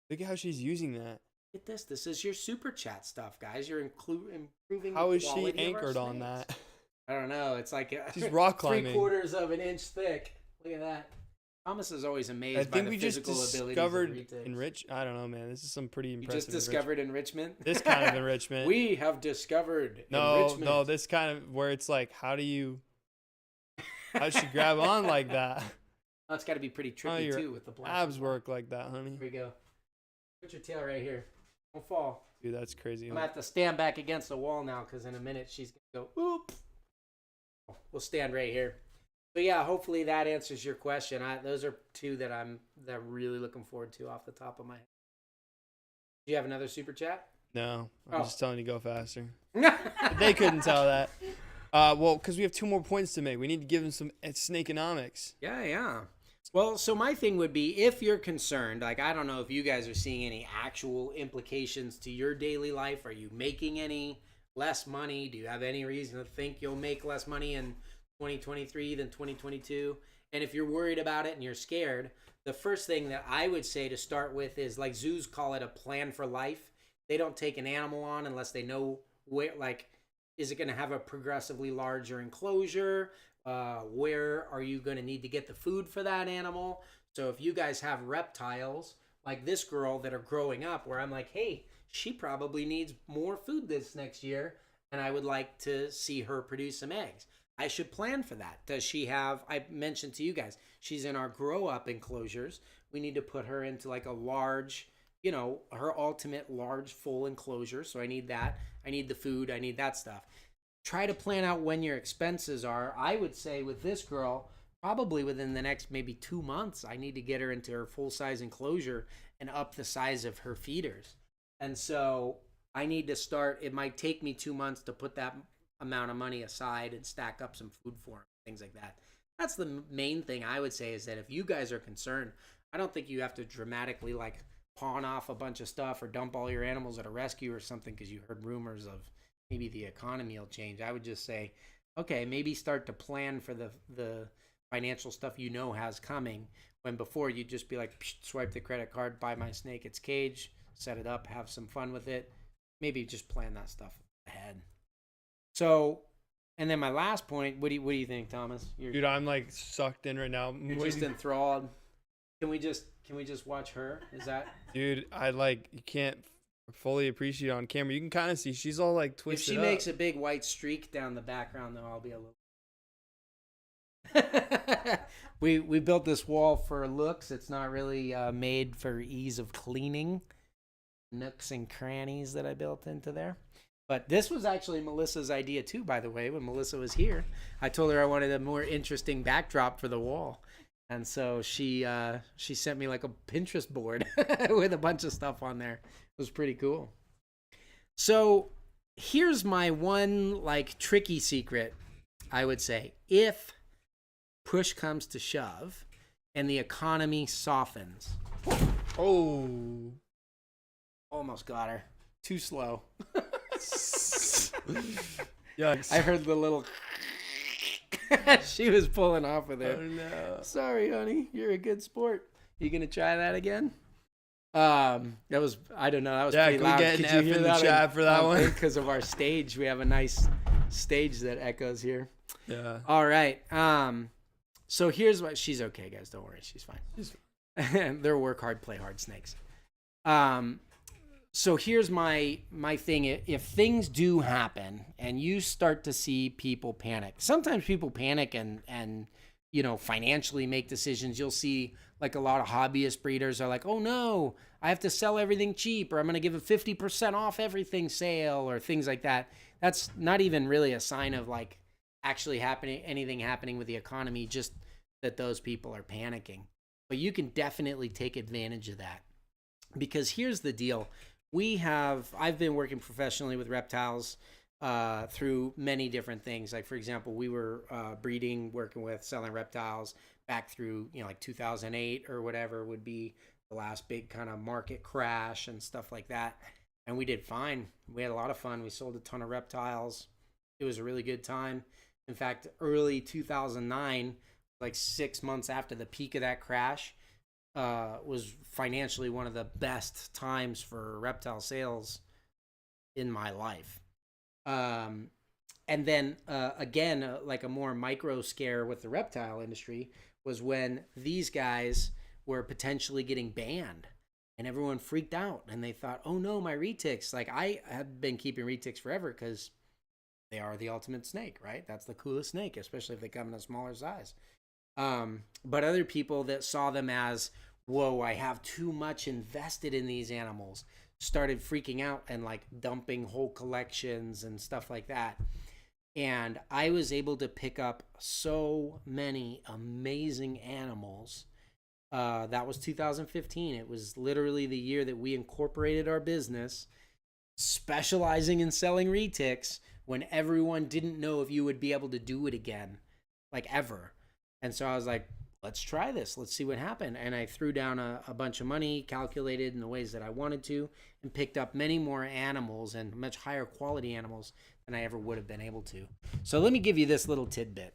Speaker 2: Look at how she's using that.
Speaker 3: Look at this. This is your super chat stuff, guys. You're improving.
Speaker 2: How is she anchored on that?
Speaker 3: I don't know. It's like
Speaker 2: she's rock climbing.
Speaker 3: 3/4 of an inch thick. Look at that. Thomas is always amazed by the physical abilities of retics.
Speaker 2: I don't know, man. This is some pretty impressive.
Speaker 3: You just discovered enrichment?
Speaker 2: This kind of enrichment.
Speaker 3: We have discovered enrichment.
Speaker 2: No, this kind of where it's like, how does she grab on like that?
Speaker 3: Oh, it's got to be pretty tricky too with the black.
Speaker 2: Abs work like that, honey.
Speaker 3: Here we go. Put your tail right here. Don't fall.
Speaker 2: Dude, that's crazy.
Speaker 3: I'm going to have to stand back against the wall now because in a minute she's going to go, oop. We'll stand right here. But yeah, hopefully that answers your question. Those are two that I'm really looking forward to off the top of my head. Do you have another super chat?
Speaker 2: No. I'm just telling you to go faster. They couldn't tell that. Well, because we have 2 more points to make. We need to give them some Sneakonomics.
Speaker 3: Yeah. Well, so my thing would be, if you're concerned, like, I don't know if you guys are seeing any actual implications to your daily life. Are you making any less money? Do you have any reason to think you'll make less money in 2023 than 2022? And if you're worried about it and you're scared, the first thing that I would say to start with is, like, zoos call it a plan for life. They don't take an animal on unless they know where, like, is it going to have a progressively larger enclosure? Where are you going to need to get the food for that animal? So if you guys have reptiles like this girl that are growing up, where I'm like, hey, she probably needs more food this next year, and I would like to see her produce some eggs. I should plan for that. Does she have, I mentioned to you guys, she's in our grow up enclosures. We need to put her into like a large, you know, her ultimate large full enclosure. So I need that. I need the food. I need that stuff. Try to plan out when your expenses are. I would say with this girl, probably within the next maybe 2 months, I need to get her into her full-size enclosure and up the size of her feeders. And so I need to start. It might take me 2 months to put that amount of money aside and stack up some food for her, things like that. That's the main thing I would say, is that if you guys are concerned, I don't think you have to dramatically like pawn off a bunch of stuff or dump all your animals at a rescue or something because you heard rumors of maybe the economy will change. I would just say, okay, maybe start to plan for the financial stuff has coming, when before you'd just be like, swipe the credit card, buy my snake its cage, set it up, have some fun with it. Maybe just plan that stuff ahead. So, and then my last point, what do you think, Thomas?
Speaker 2: Dude, I'm like sucked in right now.
Speaker 3: You're just enthralled. Can we just watch her? Is that?
Speaker 2: Dude, you can't fully appreciate it on camera. You can kind of see she's all like twisted.
Speaker 3: If she
Speaker 2: up.
Speaker 3: makes a big white streak down the background, though, I'll be a little. we built this wall for looks. It's not really made for ease of cleaning. Nooks and crannies that I built into there. But this was actually Melissa's idea too, by the way. When Melissa was here, I told her I wanted a more interesting backdrop for the wall. And so she sent me like a Pinterest board with a bunch of stuff on there. It was pretty cool. So here's my one like tricky secret, I would say. If push comes to shove and the economy softens.
Speaker 2: Oh.
Speaker 3: Almost got her. Too slow.
Speaker 2: Yikes.
Speaker 3: I heard the little she was pulling off with it.
Speaker 2: Oh no.
Speaker 3: Sorry, honey. You're a good sport. You gonna try that again? That was, I don't know, that was pretty
Speaker 2: can
Speaker 3: loud.
Speaker 2: we get an
Speaker 3: Could you
Speaker 2: F
Speaker 3: hear
Speaker 2: in the
Speaker 3: that?
Speaker 2: chat for that one?
Speaker 3: Because of our stage. We have a nice stage that echoes here.
Speaker 2: Yeah.
Speaker 3: All right. So here's what, she's okay, guys. Don't worry. She's fine. They're work hard, play hard snakes. So here's my thing. If things do happen and you start to see people panic, sometimes people panic and financially make decisions. You'll see like a lot of hobbyist breeders are like, oh no, I have to sell everything cheap, or I'm going to give a 50% off everything sale, or things like that. That's not even really a sign of like actually anything happening with the economy, just that those people are panicking. But you can definitely take advantage of that, because here's the deal. I've been working professionally with reptiles through many different things. Like, for example, we were breeding, working with selling reptiles back through, like 2008 or whatever would be the last big kind of market crash and stuff like that. And we did fine. We had a lot of fun. We sold a ton of reptiles. It was a really good time. In fact, early 2009, like 6 months after the peak of that crash, was financially one of the best times for reptile sales in my life. And then again, like a more micro scare with the reptile industry was when these guys were potentially getting banned, and everyone freaked out and they thought, oh no, my retics. Like, I have been keeping retics forever because they are the ultimate snake, right? That's the coolest snake, especially if they come in a smaller size. But other people that saw them as, whoa, I have too much invested in these animals, started freaking out and like dumping whole collections and stuff like that. And I was able to pick up so many amazing animals. That was 2015. It was literally the year that we incorporated our business, specializing in selling retics, when everyone didn't know if you would be able to do it again, like ever. And so I was like, let's try this. Let's see what happened. And I threw down a bunch of money, calculated in the ways that I wanted to, and picked up many more animals and much higher quality animals than I ever would have been able to. So let me give you this little tidbit.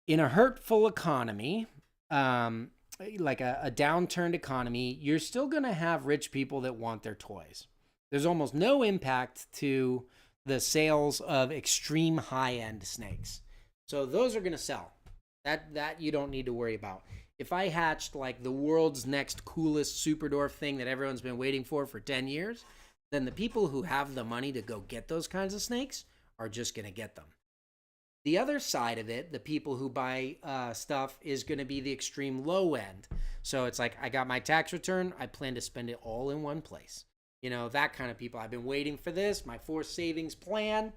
Speaker 3: In a hurtful economy, like a downturned economy, you're still going to have rich people that want their toys. There's almost no impact to the sales of extreme high-end snakes. So those are going to sell. That you don't need to worry about. If I hatched like the world's next coolest Superdwarf thing that everyone's been waiting for 10 years, then the people who have the money to go get those kinds of snakes are just going to get them. The other side of it, the people who buy stuff, is going to be the extreme low end. So it's like, I got my tax return, I plan to spend it all in one place. That kind of people. I've been waiting for this, my forced savings plan.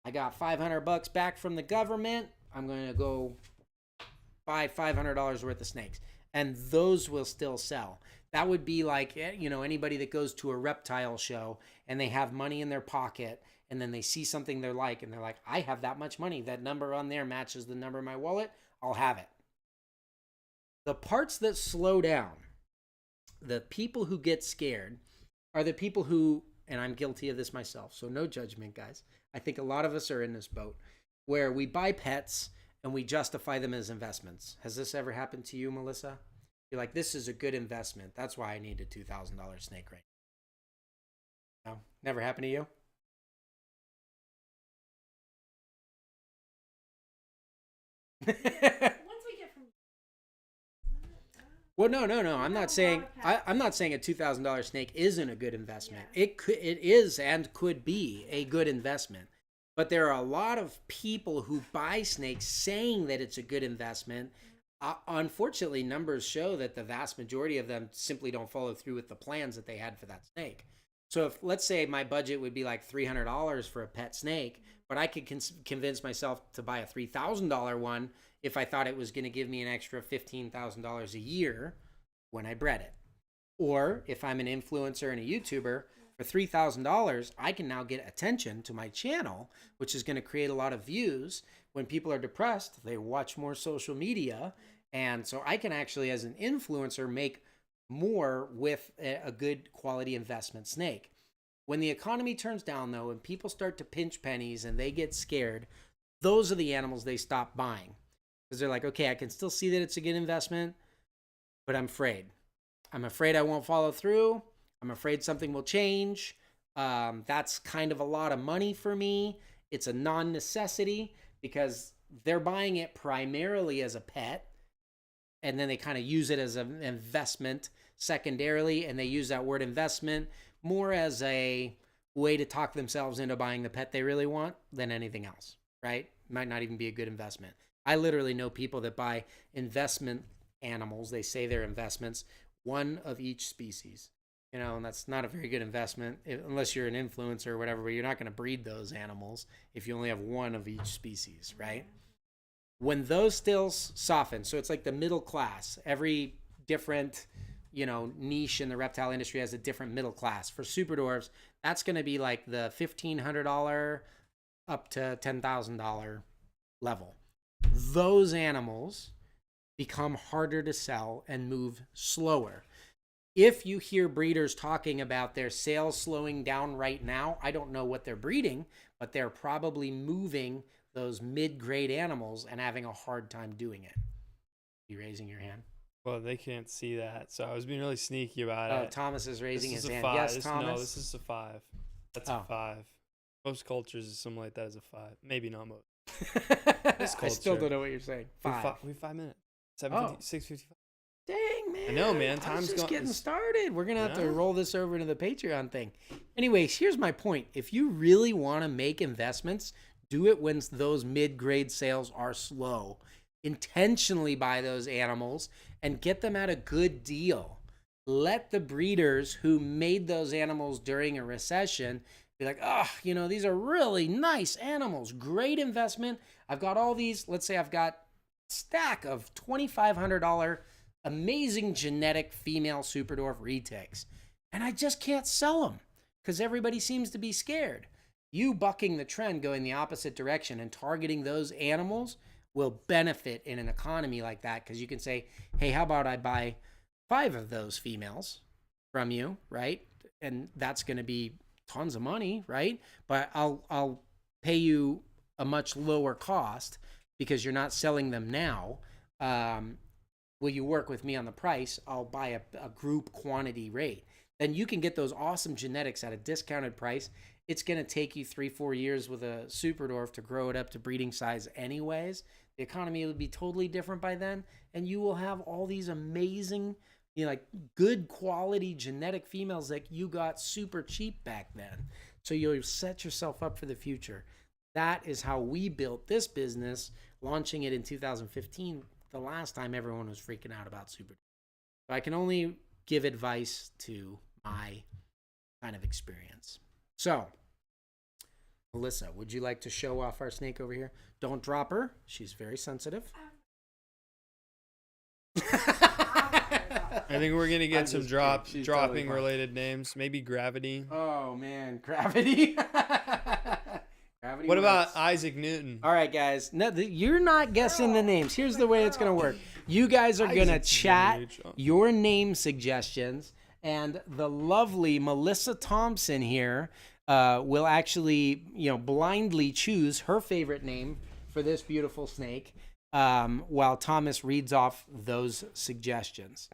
Speaker 3: I got $500 back from the government. I'm going to go buy $500 worth of snakes, and those will still sell. That would be like, anybody that goes to a reptile show and they have money in their pocket, and then they see something they like, and they're like, I have that much money. That number on there matches the number in my wallet. I'll have it. The parts that slow down, the people who get scared, are the people who, and I'm guilty of this myself, so no judgment, guys. I think a lot of us are in this boat, where we buy pets and we justify them as investments. Has this ever happened to you, Melissa? You're like, this is a good investment. That's why I need a $2,000 snake right now. No, never happened to you?
Speaker 4: Once we get from.
Speaker 3: Well, no. I'm not saying I'm not saying a $2,000 snake isn't a good investment. Yeah. It is and could be a good investment. But there are a lot of people who buy snakes saying that it's a good investment. Unfortunately, numbers show that the vast majority of them simply don't follow through with the plans that they had for that snake. So if, let's say, my budget would be like $300 for a pet snake, but I could convince myself to buy a $3,000 one if I thought it was going to give me an extra $15,000 a year when I bred it. Or if I'm an influencer and a YouTuber, for $3,000, I can now get attention to my channel, which is going to create a lot of views. When people are depressed, they watch more social media. And so I can actually, as an influencer, make more with a good quality investment snake. When the economy turns down, though, and people start to pinch pennies and they get scared, those are the animals they stop buying. Because they're like, okay, I can still see that it's a good investment, but I'm afraid. I'm afraid I won't follow through. I'm afraid something will change. That's kind of a lot of money for me. It's a non-necessity because they're buying it primarily as a pet, and then they kind of use it as an investment secondarily, and they use that word investment more as a way to talk themselves into buying the pet they really want than anything else, right? Might not even be a good investment. I literally know people that buy investment animals. They say they're investments, one of each species. You know, and that's not a very good investment unless you're an influencer or whatever, but you're not going to breed those animals if you only have one of each species, right? When those stills soften, so it's like the middle class, every different, niche in the reptile industry has a different middle class. For Superdwarfs, that's going to be like the $1,500 up to $10,000 level. Those animals become harder to sell and move slower. If you hear breeders talking about their sales slowing down right now, I don't know what they're breeding, but they're probably moving those mid-grade animals and having a hard time doing it. You raising your hand?
Speaker 2: Well, they can't see that, so I was being really sneaky about it.
Speaker 3: Oh, Thomas is raising his hand.
Speaker 2: 5.
Speaker 3: Yes, Thomas?
Speaker 2: No, this is a 5. That's a 5. Most cultures is something like that is a 5. Maybe not most.
Speaker 3: I still don't know what you're saying. 5.
Speaker 2: We have 5 minutes. 7:50, 6:55.
Speaker 3: Dang, man.
Speaker 2: I know, man. Time's
Speaker 3: just
Speaker 2: gone.
Speaker 3: getting started. We're going to have to roll this over into the Patreon thing. Anyways, here's my point. If you really want to make investments, do it when those mid-grade sales are slow. Intentionally buy those animals and get them at a good deal. Let the breeders who made those animals during a recession be like, these are really nice animals. Great investment. I've got all these. Let's say I've got a stack of $2,500 amazing genetic female Superdwarf retakes, and I just can't sell them because everybody seems to be scared. You bucking the trend, going the opposite direction and targeting those animals will benefit in an economy like that, because you can say, hey, how about I buy 5 of those females from you, right? And that's going to be tons of money, right? But I'll pay you a much lower cost because you're not selling them now. Will you work with me on the price? I'll buy a group quantity rate. Then you can get those awesome genetics at a discounted price. It's going to take you 3-4 years with a Superdwarf to grow it up to breeding size anyways. The economy will be totally different by then, and you will have all these amazing, good quality genetic females that you got super cheap back then. So you'll set yourself up for the future. That is how we built this business, launching it in 2015. The last time everyone was freaking out about Super. So I can only give advice to my kind of experience. So, Melissa, would you like to show off our snake over here? Don't drop her. She's very sensitive.
Speaker 2: I think we're going to get some dropping
Speaker 3: totally
Speaker 2: related names. Maybe Gravity.
Speaker 3: Oh, man. Gravity. Gravity
Speaker 2: What
Speaker 3: works.
Speaker 2: about Isaac Newton?
Speaker 3: All right, guys. No, you're not guessing the names. Here's the way it's going to work. You guys are going to chat your name suggestions, and the lovely Melissa Thompson here will actually, blindly choose her favorite name for this beautiful snake. while Thomas reads off those suggestions.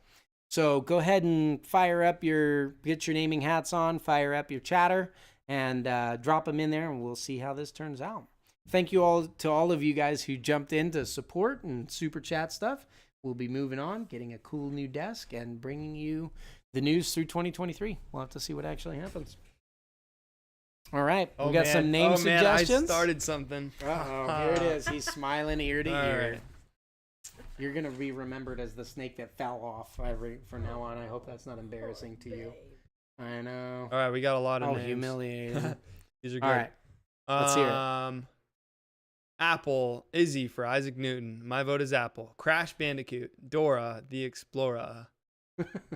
Speaker 3: So go ahead and get your naming hats on, fire up your chatter, and drop them in there, and we'll see how this turns out. Thank you all to all of you guys who jumped in to support and super chat stuff. We'll be moving on, getting a cool new desk, and bringing you the news through 2023. We'll have to see what actually happens. All right, we got some name suggestions.
Speaker 2: I started something.
Speaker 3: Uh-oh, here it is. He's smiling ear to ear.
Speaker 2: Right.
Speaker 3: You're going to be remembered as the snake that fell off from now on. I hope that's not embarrassing to you. I know.
Speaker 2: All right, we got a lot of names.
Speaker 3: Humiliating.
Speaker 2: These are good.
Speaker 3: All right, let's hear it.
Speaker 2: Apple, Izzy for Isaac Newton. My vote is Apple. Crash Bandicoot, Dora the Explorer,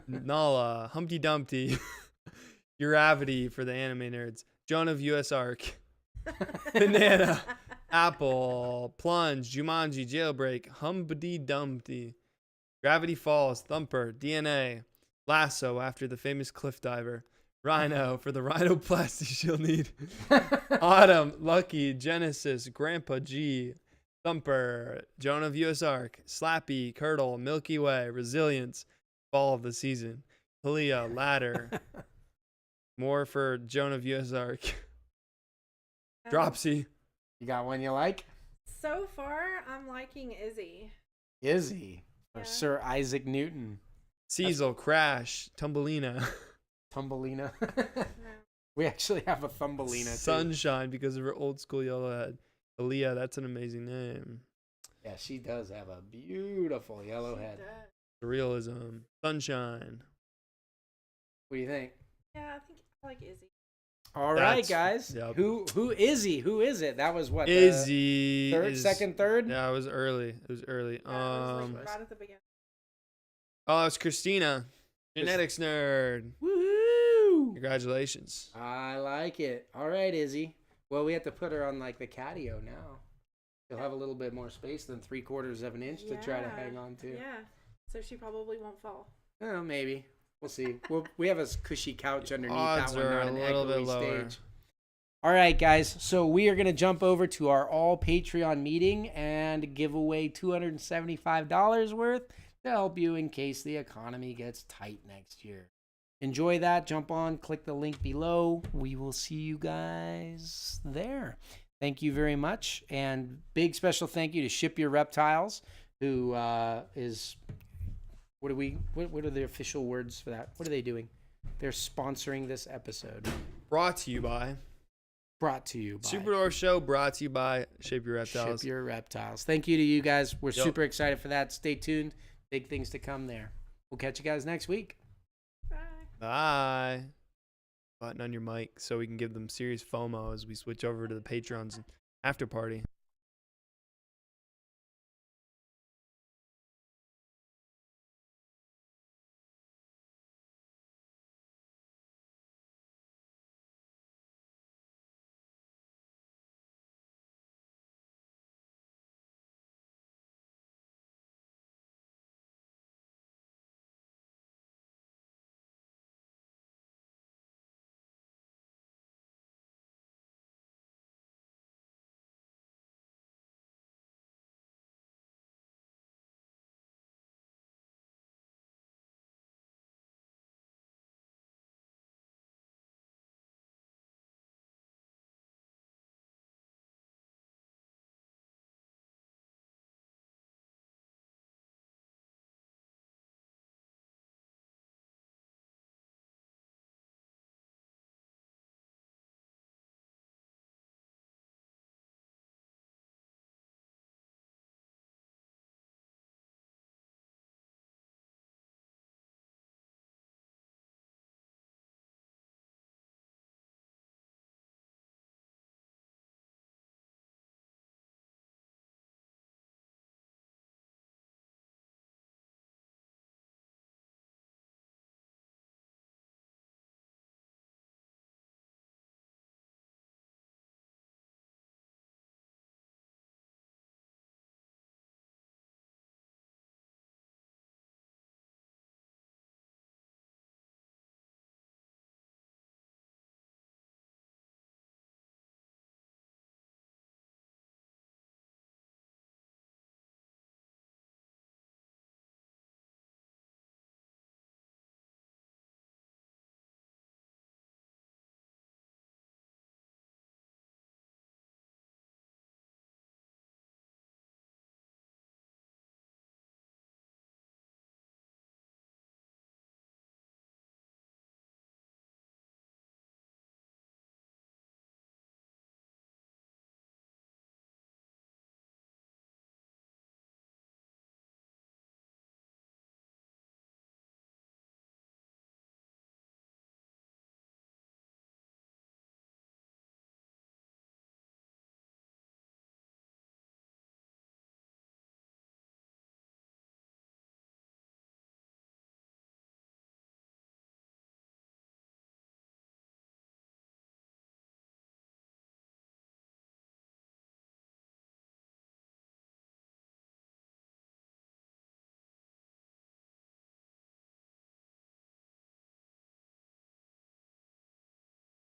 Speaker 2: Nala, Humpty Dumpty, Gravity for the anime nerds, Joan of US Arc, Banana, Apple, Plunge, Jumanji, Jailbreak, Humpty Dumpty, Gravity Falls, Thumper, DNA, Lasso after the famous cliff diver, Rhino for the rhinoplasty she'll need, Autumn, Lucky, Genesis, Grandpa G, Thumper, Joan of US Arc, Slappy, Curdle, Milky Way, Resilience, Fall of the Season, Kalia, Ladder, more for Joan of US Arc, Dropsy.
Speaker 3: You got one you like?
Speaker 4: So far, I'm liking Izzy.
Speaker 3: Izzy for
Speaker 4: Yeah.
Speaker 3: Sir Isaac Newton.
Speaker 2: Cecil, Crash, Tumbelina,
Speaker 3: Thumbelina.
Speaker 4: No.
Speaker 3: We actually have a Thumbelina too.
Speaker 2: Sunshine because of her old school yellow head. Aaliyah, that's an amazing name.
Speaker 3: Yeah, she does have a beautiful yellow head.
Speaker 2: Surrealism, Sunshine.
Speaker 3: What do you think?
Speaker 4: Yeah, I think I like Izzy.
Speaker 3: All right,
Speaker 2: That's-
Speaker 3: guys.
Speaker 2: yep.
Speaker 3: Who is he? Who is it? That was what?
Speaker 2: Izzy.
Speaker 3: Second, third?
Speaker 2: Yeah, it was early. It was early.
Speaker 4: Yeah, it was like right at the beginning.
Speaker 2: Oh, it's Christina, genetics nerd.
Speaker 3: Woohoo!
Speaker 2: Congratulations.
Speaker 3: I like it. All right, Izzy. Well, we have to put her on like the catio now. She'll have a little bit more space than 3/4 of an inch to try to hang on to.
Speaker 4: Yeah, so she probably won't fall.
Speaker 3: Oh, maybe. We'll see. We have a cushy couch underneath
Speaker 2: Odds
Speaker 3: that one,
Speaker 2: are
Speaker 3: not
Speaker 2: a
Speaker 3: an
Speaker 2: little bit
Speaker 3: echoey
Speaker 2: lower.
Speaker 3: stage. All right, guys. So we are going to jump over to our all Patreon meeting and give away $275 worth to help you in case the economy gets tight next year. Enjoy that. Jump on, click the link below. We will see you guys there. Thank you very much. And big special thank you to Ship Your Reptiles, who is... What are the official words for that? What are they doing? They're sponsoring this episode.
Speaker 2: Brought to you by
Speaker 3: Brought to you by
Speaker 2: Superdwarf Show. Brought to you by Shape Your Reptiles.
Speaker 3: Ship Your Reptiles. Thank you to you guys. We're
Speaker 2: Yep.
Speaker 3: super excited for that. Stay tuned. Big things to come there. We'll catch you guys next week.
Speaker 4: Bye.
Speaker 2: Bye. Button on your mic so we can give them serious FOMO as we switch over to the Patrons after party.